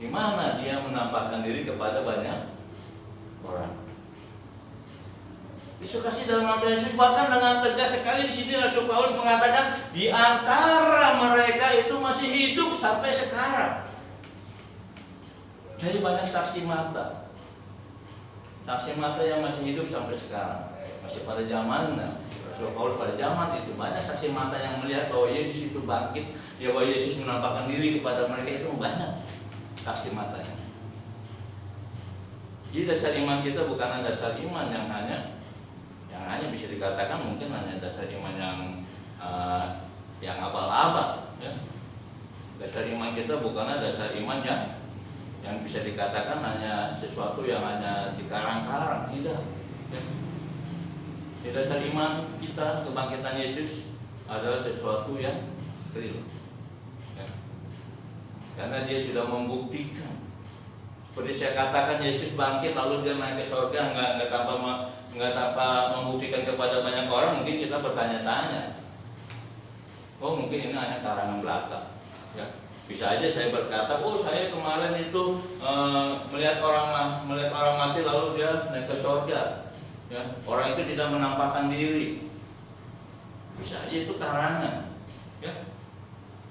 S1: Di mana dia menampakkan diri kepada banyak orang. Yesus kasih dalam nama Yesus, bahkan dengan tegas sekali di sini Rasul Paulus mengatakan di antara mereka itu masih hidup sampai sekarang. Jadi banyak saksi mata yang masih hidup sampai sekarang, masih pada zamannya Rasul Paulus. Pada zaman itu banyak saksi mata yang melihat bahwa Yesus itu bangkit, ya, bahwa Yesus menampakkan diri kepada mereka, itu banyak saksi matanya. Jadi dasar iman kita bukan dasar iman yang hanya bisa dikatakan mungkin hanya dasar iman yang abal-abal, ya. Dasar iman kita bukanlah dasar iman yang bisa dikatakan hanya sesuatu yang hanya dikarang-karang, tidak, ya. Di dasar iman kita, kebangkitan Yesus adalah sesuatu yang real, ya. Karena dia sudah membuktikan. Seperti saya katakan, Yesus bangkit lalu dia naik ke surga, nggak tanpa membuktikan kepada banyak orang. Mungkin kita bertanya-tanya, oh mungkin ini hanya karangan belaka, ya. Bisa aja saya berkata, oh saya kemarin itu melihat orang mati lalu dia naik ke surga, ya. Orang itu tidak menampakkan diri, bisa aja itu karangan, ya.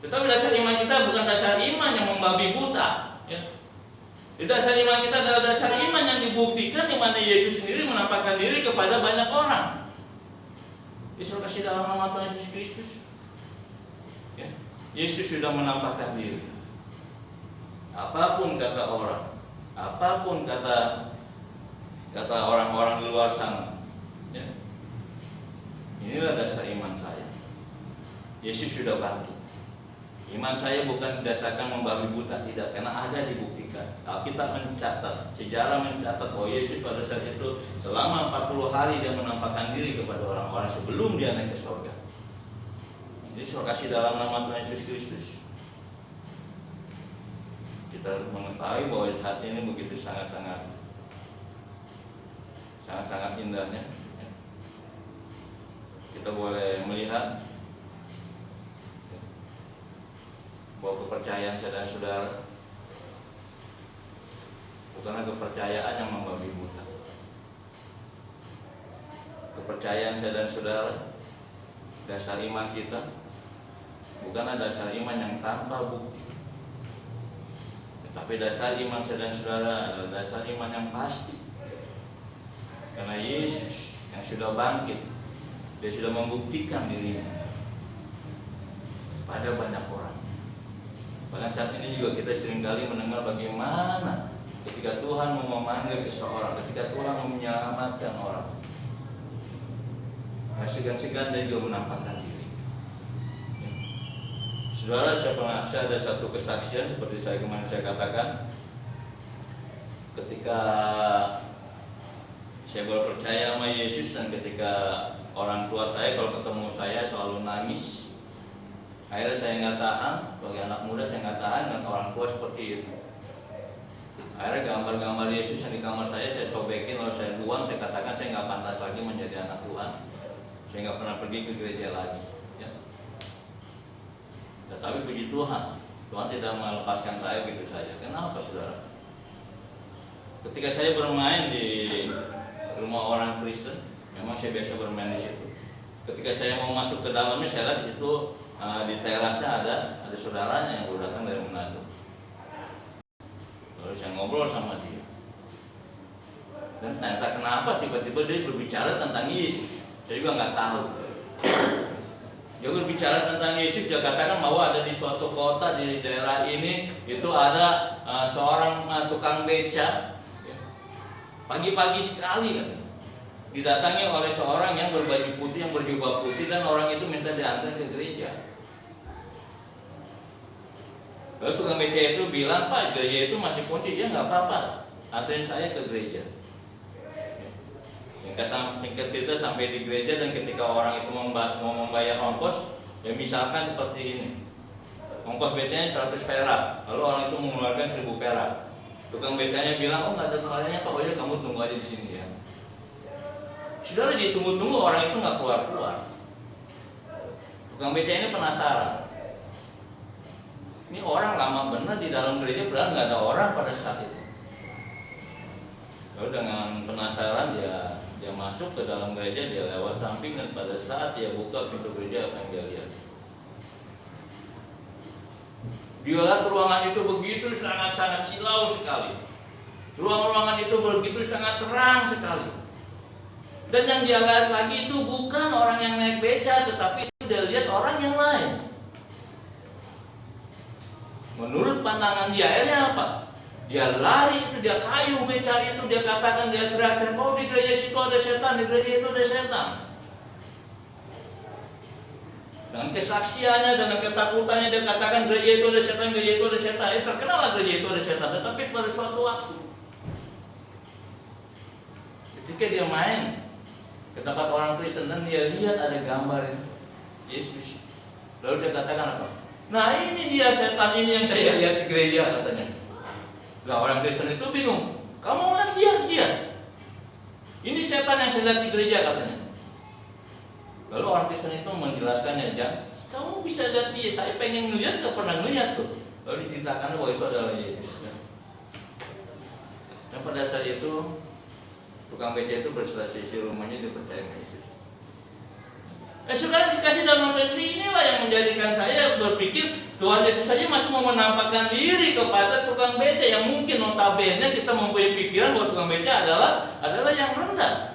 S1: Tetapi dasar iman kita bukan dasar iman yang membabi buta, ya. Di dasar iman kita adalah dasar iman yang dibuktikan, di mana Yesus sendiri menampakkan diri kepada banyak orang. Yesus kasih dalam nama Tuhan Yesus Kristus, ya. Yesus sudah menampakkan diri. Apapun kata orang, apapun kata orang-orang di luar sana, ya. Inilah dasar iman saya. Yesus sudah bangkit. Iman saya bukan didasarkan membabi buta, tidak, karena ada dibuktikan. Alkitab mencatat, sejarah mencatat bahwa Yesus pada saat itu selama 40 hari dia menampakkan diri kepada orang-orang sebelum dia naik ke surga. Jadi saya kasih dalam nama Tuhan Yesus Kristus, kita mengetahui bahwa saat ini begitu sangat-sangat indahnya. Kita boleh melihat bahwa kepercayaan saudara-saudara bukanlah kepercayaan yang membabi buta. Kepercayaan saudara-saudara, dasar iman kita bukanlah dasar iman yang tanpa bukti, tetapi dasar iman saudara-saudara adalah dasar iman yang pasti. Karena Yesus yang sudah bangkit, dia sudah membuktikan dirinya pada banyak orang. Bahkan saat ini juga kita seringkali mendengar bagaimana ketika Tuhan mau memanggil seseorang, ketika Tuhan mau menyelamatkan orang, segan-segan dia juga menampakkan diri. Saudara, saya ada satu kesaksian seperti kemarin saya katakan, ketika saya baru percaya sama Yesus dan ketika orang tua saya kalau ketemu saya selalu nangis. Akhirnya saya nggak tahan, sebagai anak muda saya nggak tahan dengan orang tua seperti itu. Akhirnya gambar-gambar Yesus yang di kamar saya sobekin lalu saya buang. Saya katakan saya nggak pantas lagi menjadi anak Tuhan. Saya nggak pernah pergi ke gereja lagi, ya. Tetapi puji Tuhan, Tuhan tidak melepaskan saya begitu saja. Kenapa, saudara? Ketika saya bermain di rumah orang Kristen, memang saya biasa bermain di situ. Ketika saya mau masuk ke dalamnya, saya lihat di situ di terasnya ada saudaranya yang baru datang dari Manado. Lalu Lalu saya ngobrol sama dia. Dan ternyata kenapa tiba-tiba dia berbicara tentang Yesus. Saya juga nggak tahu. Dia berbicara tentang Yesus, dia katakan bahwa ada di suatu kota di daerah ini itu ada seorang tukang beca, ya, pagi-pagi sekali kan, didatangi oleh seorang yang berbaju putih, yang berjubah putih, dan orang itu minta diantar ke gereja. Lalu tukang beca itu bilang, "Pak, gereja itu masih kunci." Dia nggak apa-apa, anterin saya ke gereja. Singkat cerita sampai di gereja, dan ketika orang itu mau membayar ongkos, ya misalkan seperti ini, ongkos becanya 100 perak, lalu orang itu mengeluarkan 1000 perak. Tukang becanya bilang, "Oh, nggak ada kembaliannya Pak, udah kamu tunggu aja di sini ya." Sudah ditunggu-tunggu, orang itu nggak keluar-keluar. Tukang beca ini penasaran. Ini orang lama benar di dalam gereja, padahal nggak ada orang pada saat itu. Lalu dengan penasaran dia masuk ke dalam gereja, dia lewat samping, dan pada saat dia buka pintu gereja, apa yang dia lihat? Dia lihat ruangan itu begitu sangat-sangat silau sekali. Ruangan itu begitu sangat terang sekali. Dan yang dia lihat lagi itu bukan orang yang naik beca, tetapi itu dia lihat orang yang lain. Menurut pandangan dia, akhirnya apa? Dia lari itu, dia kayu beca itu, dia katakan, dia teriak, "Oh, di gereja situ ada setan, di gereja itu ada setan." Dengan kesaksiannya, dengan ketakutannya, dia katakan gereja itu ada setan, gereja itu ada setan. Terkenal lah gereja itu ada setan. Tetapi pada suatu waktu, ketika dia main ke tempat orang Kristen dan dia lihat ada gambar Yesus, lalu dia katakan apa? "Nah, ini dia setan ini yang saya lihat di gereja," katanya. Lah, orang Kristen itu bingung. "Kamu lihat dia. Ini setan yang saya lihat di gereja," katanya. Lalu orang Kristen itu menjelaskannya, "Jangan, kamu bisa lihat dia. Saya pengen ngelihat, gak pernah ngelihat tuh." Lalu diceritakan bahwa itu adalah Yesus. Dan pada saat itu tukang beca itu berselisih rumahnya, dia percaya dengan Yesus. Saudara dikasih dalam posisi inilah yang menjadikan saya berpikir Tuhan Yesus saja masih mau menampakkan diri kepada tukang beca yang mungkin notabene kita mempunyai pikiran bahwa tukang beca adalah yang rendah.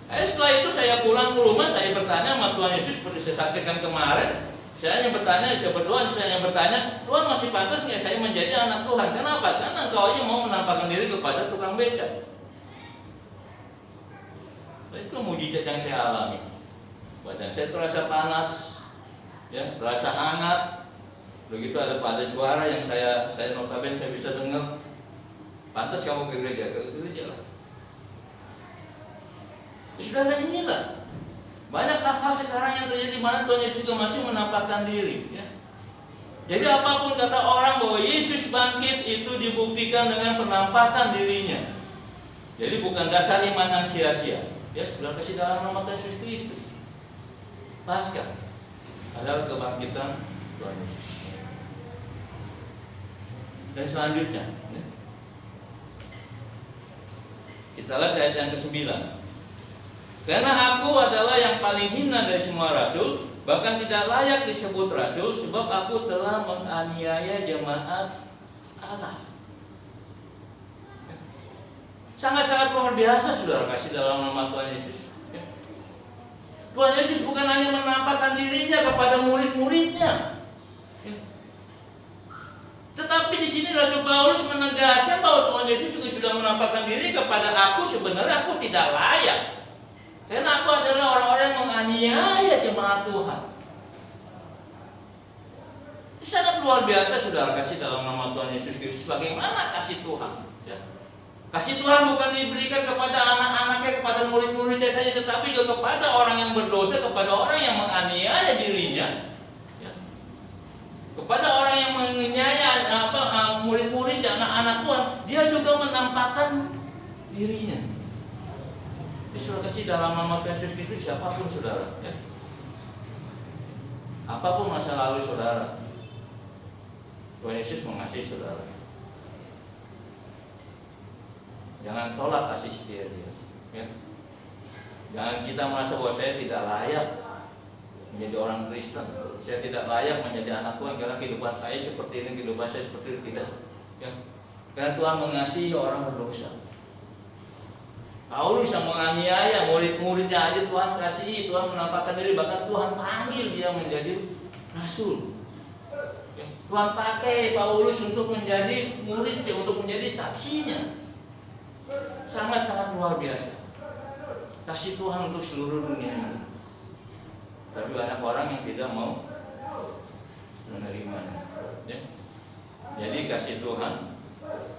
S1: Setelah itu saya pulang ke rumah, saya bertanya sama Tuhan Yesus seperti saya saksikan kemarin. Saya hanya bertanya, saya berdoa, saya hanya bertanya, "Tuhan, masih pantas nggak saya menjadi anak Tuhan?" Kenapa? Karena Engkau aja mau menampakkan diri kepada tukang beca. Itu mujizat yang saya alami. Badan saya terasa panas, ya, terasa hangat. Begitu ada suara yang saya notabene saya bisa dengar. "Pantas kamu ke gereja." Ke gereja lah. Saudara, inilah banyak hal sekarang yang terjadi di mana Tuhan Yesus juga masih menampakkan diri, ya. Jadi apapun kata orang bahwa Yesus bangkit, itu dibuktikan dengan penampakan dirinya. Jadi bukan dasar iman yang sia-sia. Ya, saudara kasih dalam nama Tuhan Yesus Kristus. Paskah adalah kebangkitan Tuhan Yesus. Dan selanjutnya, ya, kita lihat ayat yang ke-9. "Karena aku adalah yang paling hina dari semua rasul, bahkan tidak layak disebut rasul, sebab aku telah menganiaya jemaat Allah." Sangat-sangat luar biasa, saudara kasih dalam nama Tuhan Yesus. Tuhan Yesus bukan hanya menampakkan dirinya kepada murid-muridnya, tetapi di sini Rasul Paulus menegaskan bahwa Tuhan Yesus juga sudah menampakkan diri kepada aku. Sebenarnya aku tidak layak, karena aku adalah orang-orang yang menganiaya jemaat Tuhan. Ini sangat luar biasa, saudara kasih dalam nama Tuhan Yesus Kristus. Bagaimana kasih Tuhan? Ya. Kasih Tuhan bukan diberikan kepada anak-anaknya, kepada murid-muridnya saja, tetapi juga kepada orang yang berdosa, kepada orang yang menganiaya dirinya, ya. Kepada orang yang menganiaya murid-murid, anak-anak Tuhan, dia juga menampakkan dirinya. Saudara kasih dalam nama Tuhan Yesus Kristus, siapapun saudara, ya. Apapun masa lalu saudara, Tuhan Yesus mengasihi saudara. Jangan tolak kasih setia Dia, ya. Jangan kita merasa bahwa saya tidak layak, menjadi orang Kristen. Saya tidak layak menjadi anak Tuhan karena kehidupan saya seperti ini, kehidupan saya seperti itu. Tidak. Ya. Karena Tuhan mengasihi orang berdosa. Paulus yang menganiaya murid-muridnya aja Tuhan kasihi, Tuhan menampakkan diri, bahkan Tuhan panggil dia menjadi rasul. Ya. Tuhan pakai Paulus untuk menjadi muridnya, untuk menjadi saksinya. Sangat-sangat luar biasa. Kasih Tuhan untuk seluruh dunia ini. Tapi banyak orang yang tidak mau menerimanya. Ya. Jadi kasih Tuhan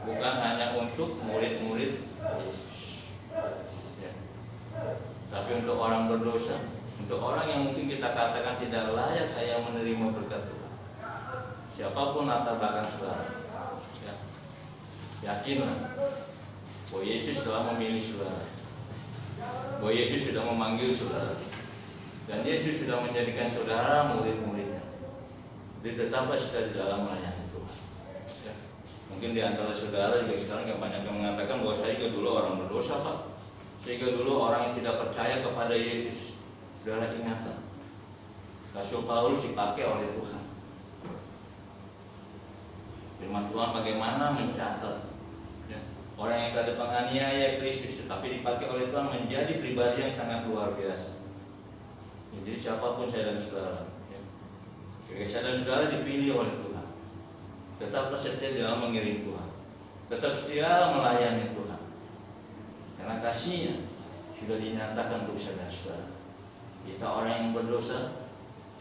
S1: bukan hanya untuk murid-murid Yesus, ya. Tapi untuk orang berdosa, untuk orang yang mungkin kita katakan tidak layak saya menerima berkat Tuhan. Siapapun latar belakang saudara, ya. Yakinlah bahwa Yesus telah memilih saudara, bahwa Yesus sudah memanggil saudara, dan Yesus sudah menjadikan saudara murid-muridnya. Jadi tetaplah saudara di dalam melayani Tuhan. Ya. Mungkin di antara saudara juga sekarang yang banyak yang mengatakan bahwa saya juga dulu orang berdosa, Pak. Saya juga dulu orang yang tidak percaya kepada Yesus. Saudara ingatlah, Rasul Paulus dipakai oleh Tuhan. Firman Tuhan bagaimana mencatat, ya, orang yang tadi penganiaya Kristus, tetapi dipakai oleh Tuhan menjadi pribadi yang sangat luar biasa. Ya, jadi siapapun saya dan saudara, ya, saya dan saudara dipilih oleh Tuhan. Tetaplah setia dalam mengiring Tuhan, tetap setia melayani Tuhan, karena kasih-Nya sudah dinyatakan untuk saya dan saudara. Kita orang yang berdosa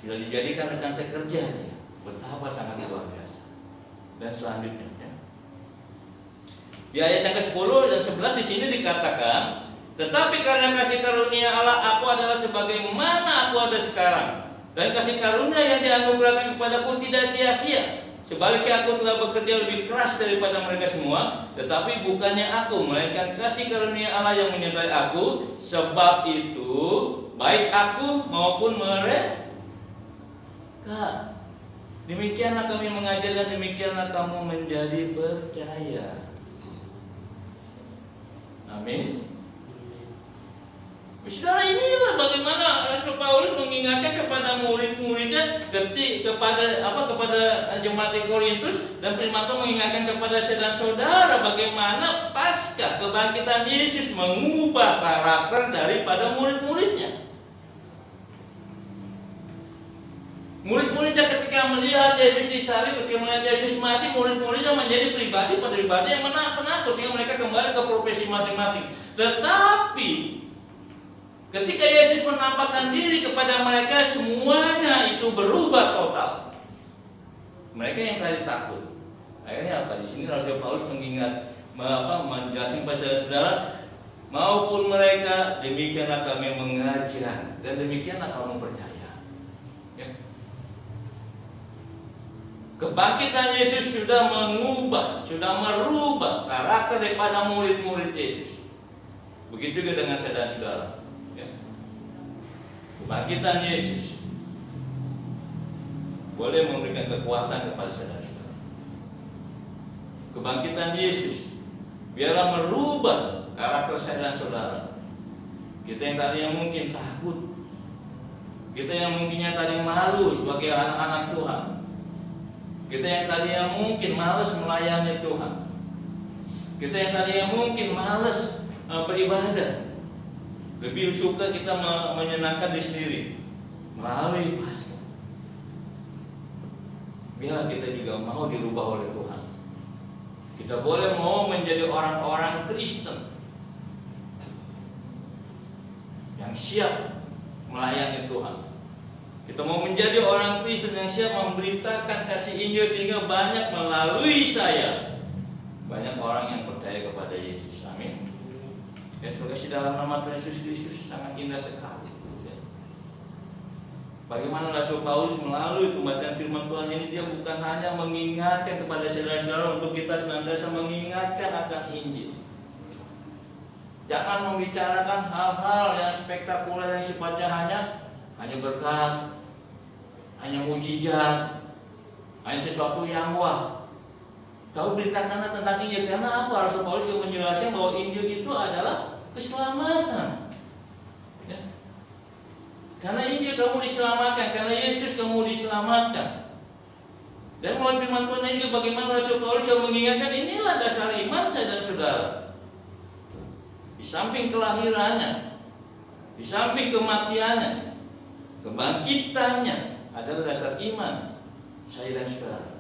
S1: sudah dijadikan rekan sekerja Dia. Betapa sangat luar biasa. Dan selanjutnya, ya. Di ayat yang ke-10 dan 11 di sini dikatakan, tetapi karena kasih karunia Allah aku adalah sebagaimana aku ada sekarang, dan kasih karunia yang dianugerahkan kepadaku tidak sia-sia. Sebaliknya aku telah bekerja lebih keras daripada mereka semua, tetapi bukannya aku, melainkan kasih karunia Allah yang menyertai aku. Sebab itu baik aku maupun mereka, demikianlah kami mengajar dan demikianlah kamu menjadi percaya. Amin. Saudara, inilah bagaimana Rasul Paulus mengingatkan kepada murid-muridnya, kepada jemaat di Korintus, dan firman Tuhan mengingatkan kepada saya dan saudara bagaimana pasca kebangkitan Yesus mengubah karakter daripada murid-muridnya. Murid-muridnya ketika melihat Yesus disalib, ketika melihat Yesus mati, murid-muridnya menjadi pribadi yang penakut sehingga mereka kembali ke profesi masing-masing. Tetapi ketika Yesus menampakkan diri kepada mereka, semuanya itu berubah total. Mereka yang tadi takut, akhirnya apa? Di sini Rasul Paulus menjelaskan kepada saudara, maupun mereka, demikianlah kami mengajar dan demikianlah kamu percaya. Ya. Kebangkitan Yesus sudah merubah karakter daripada murid-murid Yesus. Begitu juga dengan saya dan saudara. Kebangkitan Yesus boleh memberikan kekuatan kepada saudara-saudara. Kebangkitan Yesus biarlah merubah karakter saya dan saudara. Kita yang tadinya mungkin takut, kita yang mungkinnya tadi malu sebagai anak-anak Tuhan, kita yang tadinya mungkin malas melayani Tuhan, kita yang tadinya mungkin malas beribadah, lebih suka kita menyenangkan diri sendiri melalui Paskah. Biar kita juga mau dirubah oleh Tuhan. Kita boleh mau menjadi orang-orang Kristen yang siap melayani Tuhan. Kita mau menjadi orang Kristen yang siap memberitakan kasih Injil sehingga banyak melalui saya, banyak orang yang percaya kepada Yesus. Amin. Dan surga dalam nama Tuhan Yesus Kristus sangat indah sekali. Bagaimana Rasul Paulus melalui pembacaan firman Tuhan ini, dia bukan hanya mengingatkan kepada saudara-saudara untuk kita senantiasa mengingatkan akan Injil. Jangan membicarakan hal-hal yang spektakuler yang sifatnya hanya berkat, hanya mujizat, hanya sesuatu yang wah. Kau beritakan tentang Injil, karena apa? Rasul Paulus yang menjelaskan bahwa Injil itu adalah keselamatan. Ya. Karena Injil kamu diselamatkan, karena Yesus kamu diselamatkan. Dan melalui firman Tuhan ini bagaimana Rasul Paulus yang mengingatkan, inilah dasar iman saya dan saudara. Di samping kelahirannya, di samping kematiannya, kebangkitannya adalah dasar iman saya dan saudara.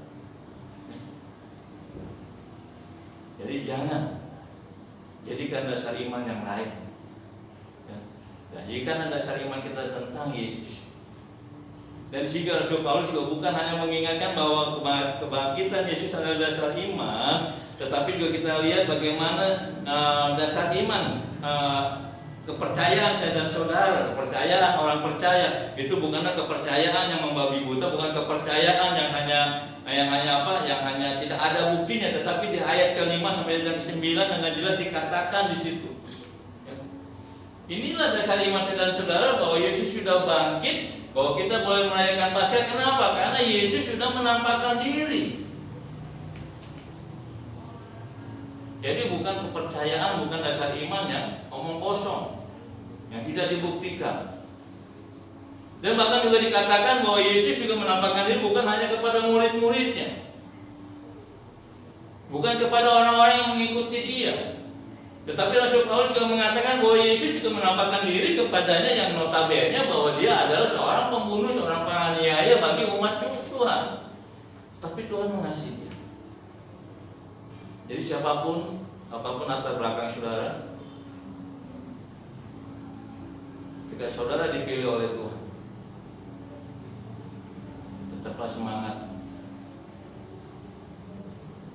S1: Jadi jangan jadikan dasar iman yang lain. Dan jadikan dasar iman kita tentang Yesus. Dan jika Rasul Paulus juga bukan hanya mengingatkan bahwa kebangkitan Yesus adalah dasar iman, tetapi juga kita lihat bagaimana dasar iman, kepercayaan saya dan saudara, kepercayaan orang percaya itu bukanlah kepercayaan yang membabi buta, bukan kepercayaan yang hanya tidak ada buktinya, tetapi di ayat ke-5 sampai ayat ke-9 dengan jelas dikatakan di situ. Inilah dasar iman saya dan saudara, bahwa Yesus sudah bangkit, bahwa kita boleh merayakan Paskah. Kenapa? Karena Yesus sudah menampakkan diri. Jadi bukan kepercayaan, bukan dasar iman yang omong kosong, yang tidak dibuktikan. Dan bahkan juga dikatakan bahwa Yesus juga menampakkan diri bukan hanya kepada murid-muridnya, bukan kepada orang-orang yang mengikuti dia, tetapi Rasul Paulus juga mengatakan bahwa Yesus juga menampakkan diri kepadanya yang notabene bahwa dia adalah seorang pembunuh, seorang penganiaya bagi umat Tuhan. Tapi Tuhan mengasihi dia. Jadi apapun latar belakang saudara, ketika saudara dipilih oleh Tuhan, tetaplah semangat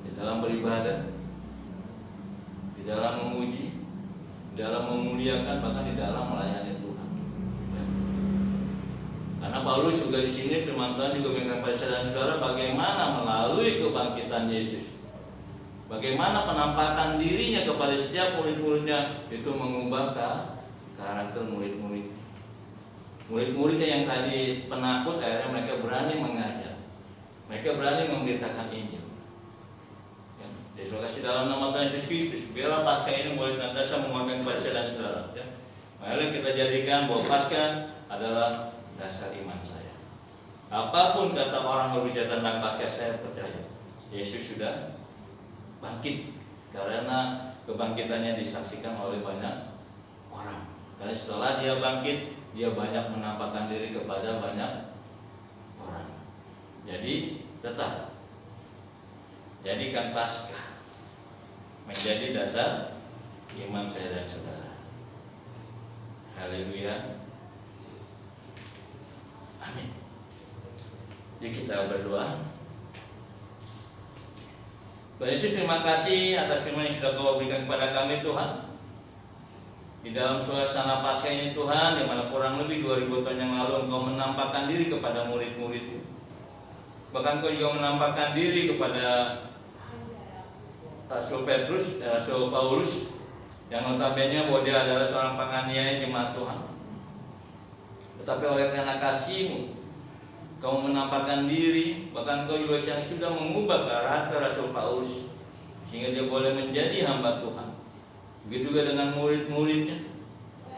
S1: di dalam beribadah, di dalam memuji, di dalam memuliakan, bahkan di dalam melayani Tuhan. Ya. Karena Paulus juga di sini firman Tuhan juga mengingatkan kepada saudara bagaimana melalui kebangkitan Yesus, bagaimana penampakan dirinya kepada setiap murid-muridnya itu mengubah karakter murid-murid. Murid-muridnya yang tadi penakut, akhirnya mereka berani mengajar, mereka berani memberitakan Injil. Terima kasih dalam nama Tuhan Yesus Kristus. Biarlah Paskah ini boleh senantiasa menguatkan kepada saya dan saudara. Ya. Mari kita jadikan bahwa Paskah adalah dasar iman saya. Apapun kata orang berbicara tentang Paskah, saya percaya Yesus sudah bangkit, karena kebangkitannya disaksikan oleh banyak orang. Karena setelah dia bangkit, dia banyak menampakkan diri kepada banyak orang. Jadi tetap jadikan Paskah menjadi dasar iman saya dan saudara. Haleluya. Amin. Jadi kita berdoa. Tuhan Yesus, terima kasih atas firman yang sudah Kau berikan kepada kami Tuhan. Di dalam suasana Paskah ini Tuhan, di mana kurang lebih 2000 tahun yang lalu Engkau menampakkan diri kepada murid-murid-Mu. Bahkan Kau juga menampakkan diri kepada Rasul Petrus, Rasul Paulus, yang notabene bahwa dia adalah seorang penganiaya jemaat Tuhan. Tetapi oleh karena kasih-Mu, Kau menampakkan diri, bahkan Kau juga yang sudah mengubah karakter Rasul Paulus sehingga dia boleh menjadi hamba Tuhan. Begitu juga dengan murid-muridnya.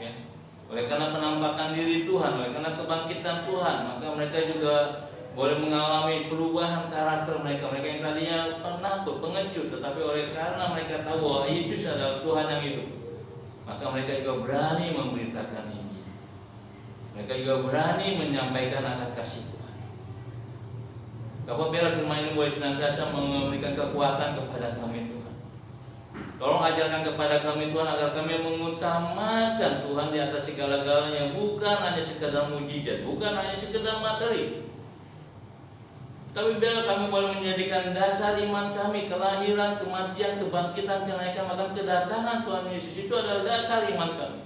S1: Ya. Oleh karena penampakan diri Tuhan, oleh karena kebangkitan Tuhan, maka mereka juga boleh mengalami perubahan karakter mereka. Mereka yang tadinya penakut, pengecut, tetapi oleh karena mereka tahu bahwa Yesus adalah Tuhan yang hidup, maka mereka juga berani memberitakan Injil. Mereka juga berani menyampaikan akan kasih Tuhan. Bapak, biar firman ini boleh senantiasa memberikan kekuatan kepada kami Tuhan. Tolong ajarkan kepada kami Tuhan agar kami mengutamakan Tuhan di atas segala-galanya, bukan hanya sekedar mujizat, bukan hanya sekedar materi, tapi biarlah kami boleh menjadikan dasar iman kami, kelahiran, kematian, kebangkitan, kenaikan, bahkan kedatangan Tuhan Yesus itu adalah dasar iman kami.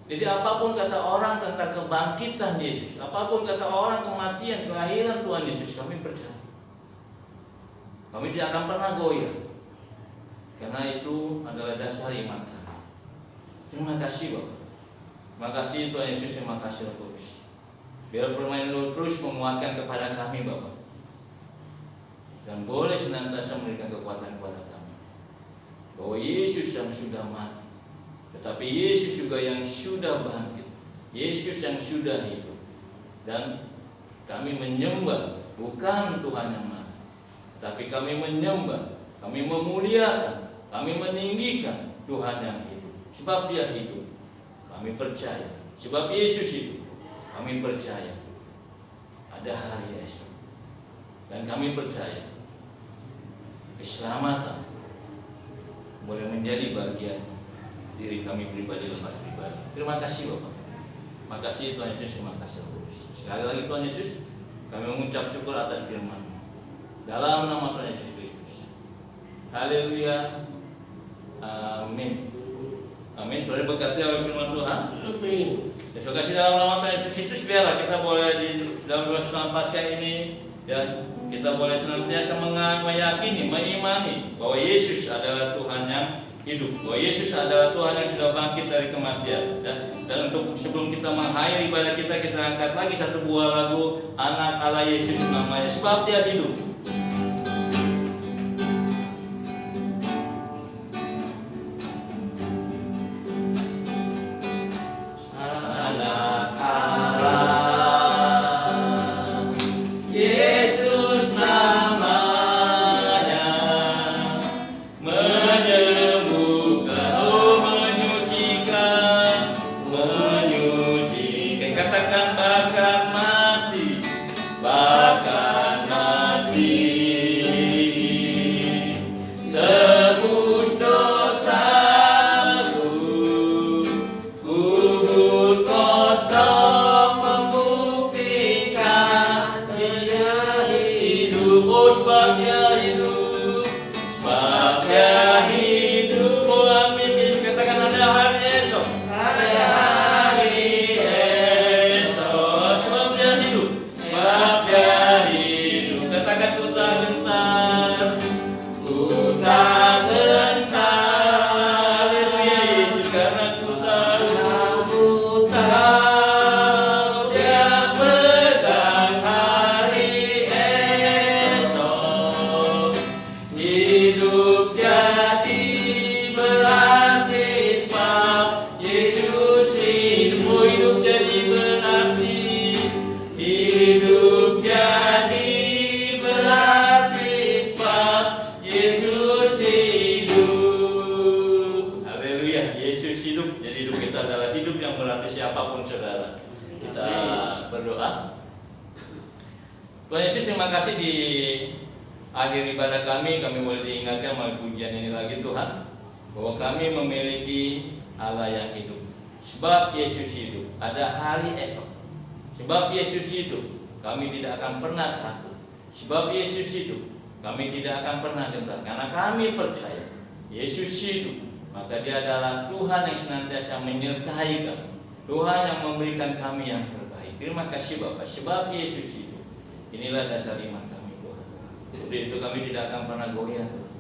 S1: Jadi apapun kata orang tentang kebangkitan Yesus, apapun kata orang kematian, kelahiran Tuhan Yesus, kami percaya. Kami tidak akan pernah goyah, karena itu adalah dasar iman kami. Terima kasih Bapak. Terima kasih Tuhan Yesus, terima kasih Roh Kudus. Biar firman Lu terus menguatkan kepada kami Bapak, dan boleh senantiasa memberikan kekuatan kepada kami bahwa Yesus yang sudah mati, tetapi Yesus juga yang sudah bangkit, Yesus yang sudah hidup. Dan kami menyembah bukan Tuhan yang mati, tapi kami menyembah, kami memuliakan, kami meninggikan Tuhan yang hidup. Sebab Dia hidup, kami percaya. Sebab Yesus hidup, kami percaya ada hari esok. Dan kami percaya keselamatan boleh menjadi bagian diri kami pribadi lepas pribadi. Terima kasih Bapak. Makasih Tuhan Yesus, terima kasih. Sekali lagi Tuhan Yesus, kami mengucap syukur atas firman dalam nama Tuhan Yesus Kristus. Haleluya. Amin. Amin. Saudara berkati oleh firman Tuhan.
S2: Amin.
S1: Terima kasih dalam nama Tuhan Yesus Kristus. Biarlah kita boleh di dalam bulan Paskah ini, dan kita boleh senantiasa meyakini, mengimani bahwa Yesus adalah Tuhan yang hidup, bahwa Yesus adalah Tuhan yang sudah bangkit dari kematian. Dan untuk sebelum kita mengakhiri ibadah kita angkat lagi satu buah lagu Anak Allah Yesus namanya, sebab Dia hidup. Tuhan Yesus, terima kasih di akhir ibadah kami boleh diingatkan melalui pujian ini lagi Tuhan, bahwa kami memiliki Allah yang hidup. Sebab Yesus hidup, ada hari esok. Sebab Yesus hidup, kami tidak akan pernah takut. Sebab Yesus hidup, kami tidak akan pernah gentar. Karena kami percaya Yesus hidup, maka Dia adalah Tuhan yang senantiasa menyertai kami, Tuhan yang memberikan kami yang terbaik. Terima kasih Bapak, sebab Yesus hidup. Inilah dasar iman kami Tuhan. Untuk itu kami tidak akan pernah goyah Tuhan.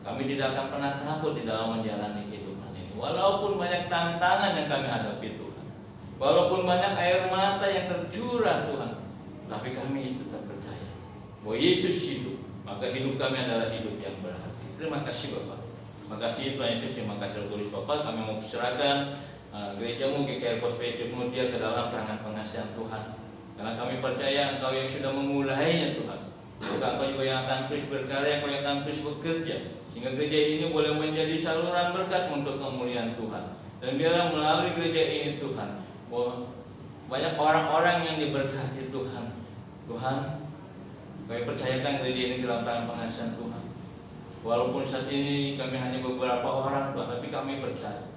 S1: Kami tidak akan pernah takut di dalam menjalani kehidupan ini. Walaupun banyak tantangan yang kami hadapi Tuhan, walaupun banyak air mata yang tercurah Tuhan, tapi kami tetap percaya bahwa Yesus hidup, maka hidup kami adalah hidup yang berarti. Terima kasih Bapak. Terima kasih Tuhan Yesus. Terima kasih Roh Kudus Bapak. Kami mau serahkan gerejamu GKI Pospet Mutia ke dalam tangan pengasihan Tuhan. Karena kami percaya Engkau yang sudah memulainya Tuhan. Bukan Engkau juga yang akan terus berkarya, Engkau yang akan terus bekerja, sehingga gereja ini boleh menjadi saluran berkat untuk kemuliaan Tuhan. Dan biarlah melalui gereja ini Tuhan, banyak orang-orang yang diberkati Tuhan. Tuhan, kami percayakan gereja ini dalam tangan pengasihan Tuhan. Walaupun saat ini kami hanya beberapa orang Tuhan, tapi kami percaya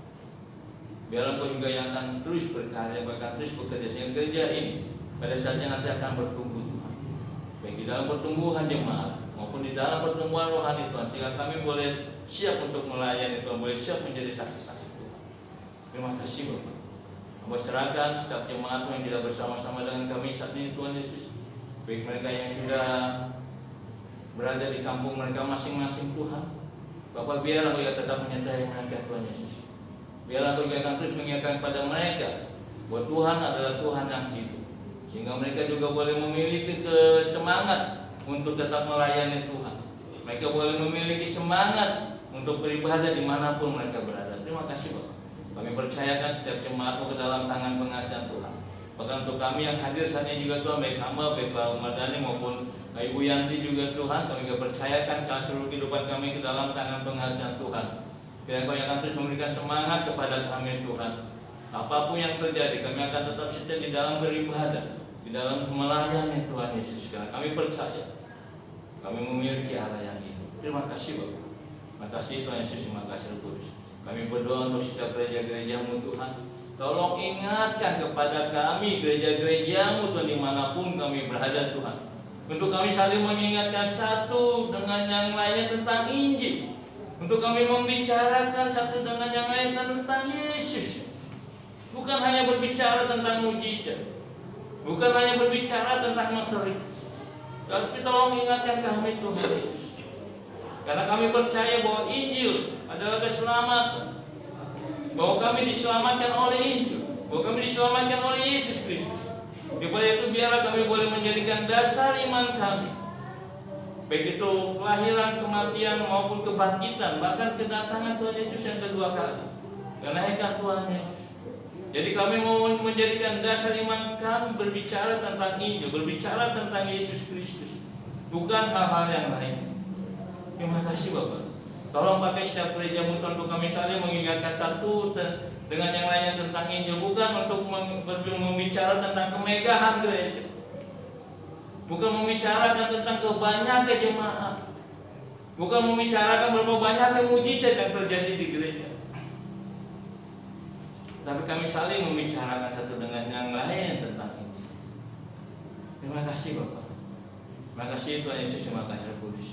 S1: biarlah Engkau juga yang akan terus berkarya, bahkan terus bekerja, sehingga gereja ini pada saatnya nanti akan bertumbuh Tuhan, baik di dalam pertumbuhan jemaat maupun di dalam pertumbuhan rohani Tuhan, sehingga kami boleh siap untuk melayani Tuhan, boleh siap menjadi saksi-saksi Tuhan. Terima kasih Bapak. Hamba serahkan setiap jemaat yang tidak bersama-sama dengan kami saat ini Tuhan Yesus, baik mereka yang sudah berada di kampung mereka masing-masing Tuhan. Bapak, biarlah Engkau tetap menyertai mereka Tuhan Yesus. Biarlah Engkau akan terus mengingatkan kepada mereka bahwa Tuhan adalah Tuhan yang hidup, sehingga mereka juga boleh memiliki semangat untuk tetap melayani Tuhan. Mereka boleh memiliki semangat untuk beribadah dimanapun mereka berada. Terima kasih Bapak. Kami percayakan setiap jemaat-Mu ke dalam tangan pengasihan Tuhan. Bahkan untuk kami yang hadir saat ini juga Tuhan, baik hamba, baik Pak Umadani maupun Ibu Yanti juga Tuhan, kami juga percayakan seluruh kehidupan kami ke dalam tangan pengasihan Tuhan. Biar Kau yang akan terus memberikan semangat kepada kami Tuhan. Apapun yang terjadi, kami akan tetap setia di dalam beribadah, di dalam melayani Tuhan Yesus. Karena kami percaya kami memiliki Allah yang hidup. Terima kasih Bapak. Terima kasih Tuhan Yesus, terima kasih Roh Kudus. Kami berdoa untuk setiap gereja-gereja-Mu Tuhan. Tolong ingatkan kepada kami gereja-gereja-Mu Tuhan, dimanapun kami berada Tuhan, untuk kami saling mengingatkan satu dengan yang lainnya tentang Injil, untuk kami membicarakan satu dengan yang lain tentang Yesus. Bukan hanya berbicara tentang mujizat, bukan hanya berbicara tentang materi, tapi tolong ingatkan kami Tuhan Yesus. Karena kami percaya bahwa Injil adalah keselamatan, bahwa kami diselamatkan oleh Injil, bahwa kami diselamatkan oleh Yesus Kristus. Daripada itu biarlah kami boleh menjadikan dasar iman kami, baik itu kelahiran, kematian maupun kebangkitan, bahkan kedatangan Tuhan Yesus yang kedua kali, kenaikan Tuhan Yesus. Jadi kami mau menjadikan dasar iman kami berbicara tentang Injil, berbicara tentang Yesus Kristus, bukan hal-hal yang lain. Terima kasih Bapak. Tolong pakai setiap gereja-Mu Tuhan untuk kami saling mengingatkan satu dengan yang lainnya tentang Injil, bukan untuk membicara tentang kemegahan gereja, bukan membicarakan tentang kebanyakan jemaat, bukan membicarakan berapa banyak mujizat yang terjadi di gereja, tapi kami saling membicarakan satu dengan yang lain tentang Injil. Terima kasih Bapak. Terima kasih Tuhan Yesus, terima kasih Roh Kudus.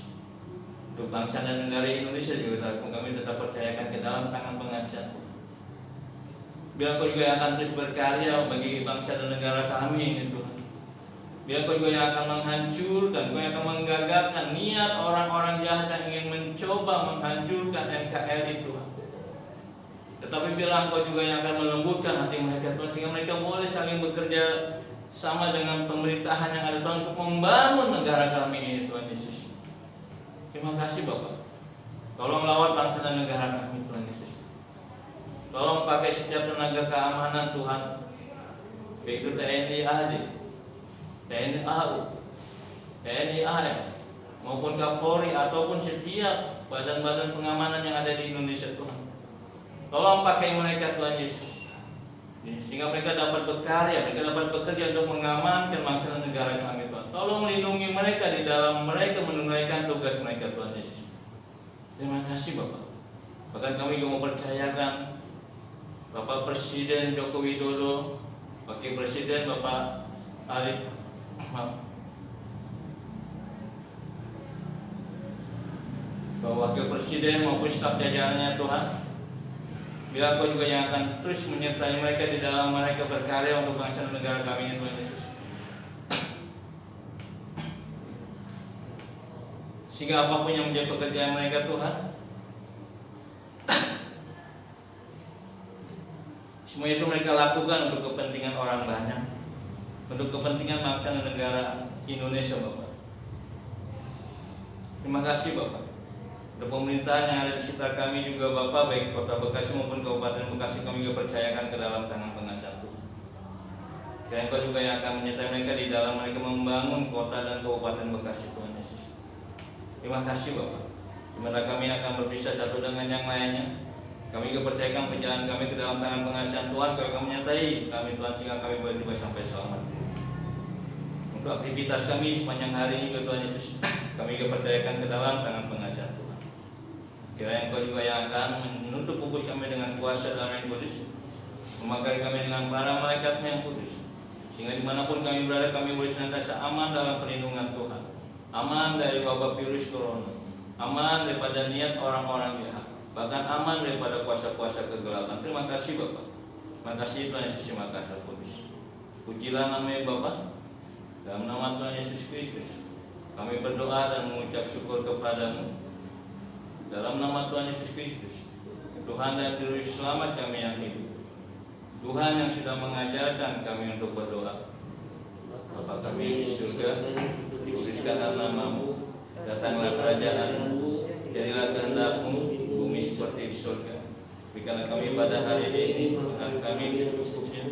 S1: Untuk bangsa dan negara Indonesia juga kami tetap percayakan ke dalam tangan pengasihan. Biar Kau juga yang akan terus berkarya bagi bangsa dan negara kami ini Tuhan. Biar Kau juga yang akan menghancurkan, Kau yang akan menggagalkan niat orang-orang jahat yang ingin mencoba menghancurkan NKRI Tuhan. Tetapi biarlah Kau juga yang akan melembutkan hati mereka Tuhan, sehingga mereka boleh saling bekerja sama dengan pemerintahan yang ada Tuhan, untuk membangun negara kami ini Tuhan Yesus. Terima kasih Bapak. Tolong lawat bangsa dan negara kami Tuhan Yesus. Tolong pakai setiap tenaga keamanan Tuhan, baik itu TNI AD, TNI AU, TNI AM, maupun Kapolri ataupun setiap badan-badan pengamanan yang ada di Indonesia Tuhan. Tolong pakai mereka Tuhan Yesus, sehingga mereka dapat berkarya, mereka dapat bekerja untuk mengamankan bangsa dan negara kami Tuhan. Tolong melindungi mereka di dalam mereka menunaikan tugas mereka Tuhan Yesus. Terima kasih Bapak. Bahkan kami juga mempercayakan Bapak Presiden Joko Widodo, Wakil Presiden Bapak Wakil Presiden maupun staf jajarannya Tuhan. Biar Kau juga yang akan terus menyertai mereka di dalam mereka berkarya untuk bangsa dan negara kami ini Tuhan Yesus. Sehingga apapun yang menjadi pekerjaan mereka Tuhan, semua itu mereka lakukan untuk kepentingan orang banyak, untuk kepentingan bangsa dan negara Indonesia Bapak. Terima kasih Bapak. Untuk pemerintahan yang ada di sekitar kami juga Bapak, baik Kota Bekasi maupun Kabupaten Bekasi, kami juga percayakan ke dalam tangan pengasihan Tuhan. Dan Kau juga yang akan menyertai mereka di dalam mereka membangun kota dan Kabupaten Bekasi Tuhan Yesus. Terima kasih Bapak. Di mana kami akan berpisah satu dengan yang lainnya, kami juga percayakan perjalanan kami ke dalam tangan pengasihan Tuhan. Kau akan menyertai kami Tuhan, sehingga kami boleh tiba sampai selamat. Untuk aktivitas kami sepanjang hari ini Tuhan Yesus, kami juga percayakan ke dalam tangan pengasihan Tuhan. Kiranya Kau juga yang akan menutup pupus kami dengan kuasa dan Roh Kudus, memakai kami dengan para malaikat-Mu yang kudus, sehingga dimanapun kami berada kami boleh senantiasa aman dalam perlindungan Tuhan, aman dari wabah virus corona, aman daripada niat orang-orang jahat, bahkan aman daripada kuasa-kuasa kegelapan. Terima kasih Bapak. Terima kasih Tuhan Yesus, terima kasih Roh Kudus. Pujilah nama Bapak. Dalam nama Tuhan Yesus Kristus kami berdoa dan mengucap syukur kepada-Mu. Dalam nama Tuhan Yesus Kristus, Tuhan dan Juru Selamat kami yang hidup, Tuhan yang sudah mengajarkan kami untuk berdoa. Bapa kami di surga, dikuduskanlah nama-Mu, datanglah kerajaan-Mu, jadilah kehendak-Mu di bumi seperti di surga. Berikanlah kami pada hari ini makan kami secukupnya,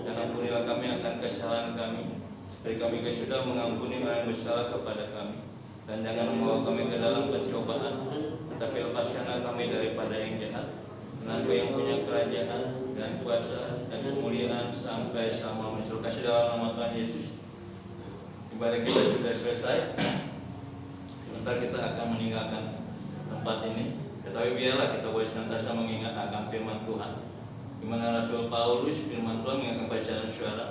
S1: dan ampunilah kami akan kesalahan kami, seperti kami sudah mengampuni orang yang bersalah kepada kami. Dan jangan membawa kami ke dalam pencobaan, tetapi lepaskanlah kami daripada yang jahat. Karena Engkau yang punya kerajaan dan kuasa dan kemuliaan sampai selama-lamanya. Kasih dalam nama Tuhan Yesus. Ibadah kita sudah selesai. Sebentar kita akan meninggalkan tempat ini. Tetapi biarlah kita boleh senantiasa mengingat akan firman Tuhan, di mana Rasul Paulus firman Tuhan mengingatkan pada saudara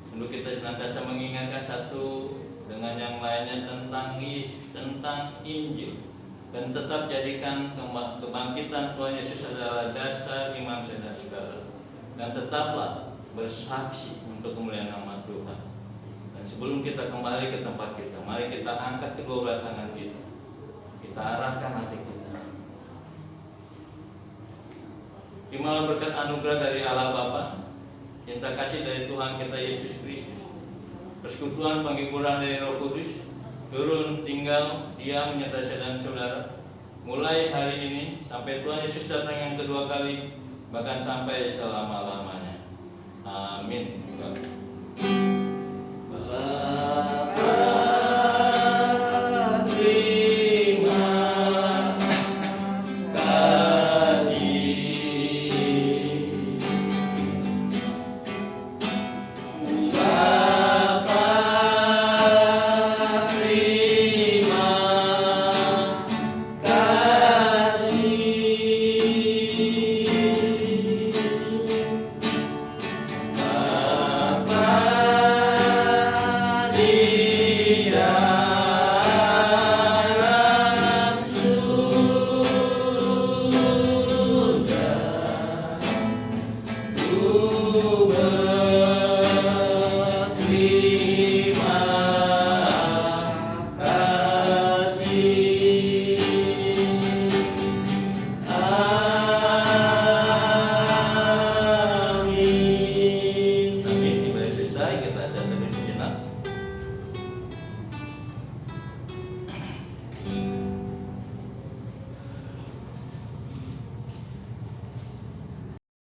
S1: untuk kita senantiasa mengingatkan satu dengan yang lainnya tentang Yesus, tentang Injil, dan tetap jadikan kebangkitan Tuhan Yesus adalah dasar iman saudara-saudara, dan tetaplah bersaksi untuk kemuliaan nama Tuhan. Dan sebelum kita kembali ke tempat kita, mari kita angkat kedua belah tangan kita arahkan hati kita. Terimalah berkat anugerah dari Allah Bapa, cinta kasih dari Tuhan kita Yesus Kristus, persekutuan penghiburan dari Roh Kudus, turun tinggal diam menyertai saya dan saudara, mulai hari ini sampai Tuhan Yesus datang yang kedua kali, bahkan sampai selama-lamanya. Amin.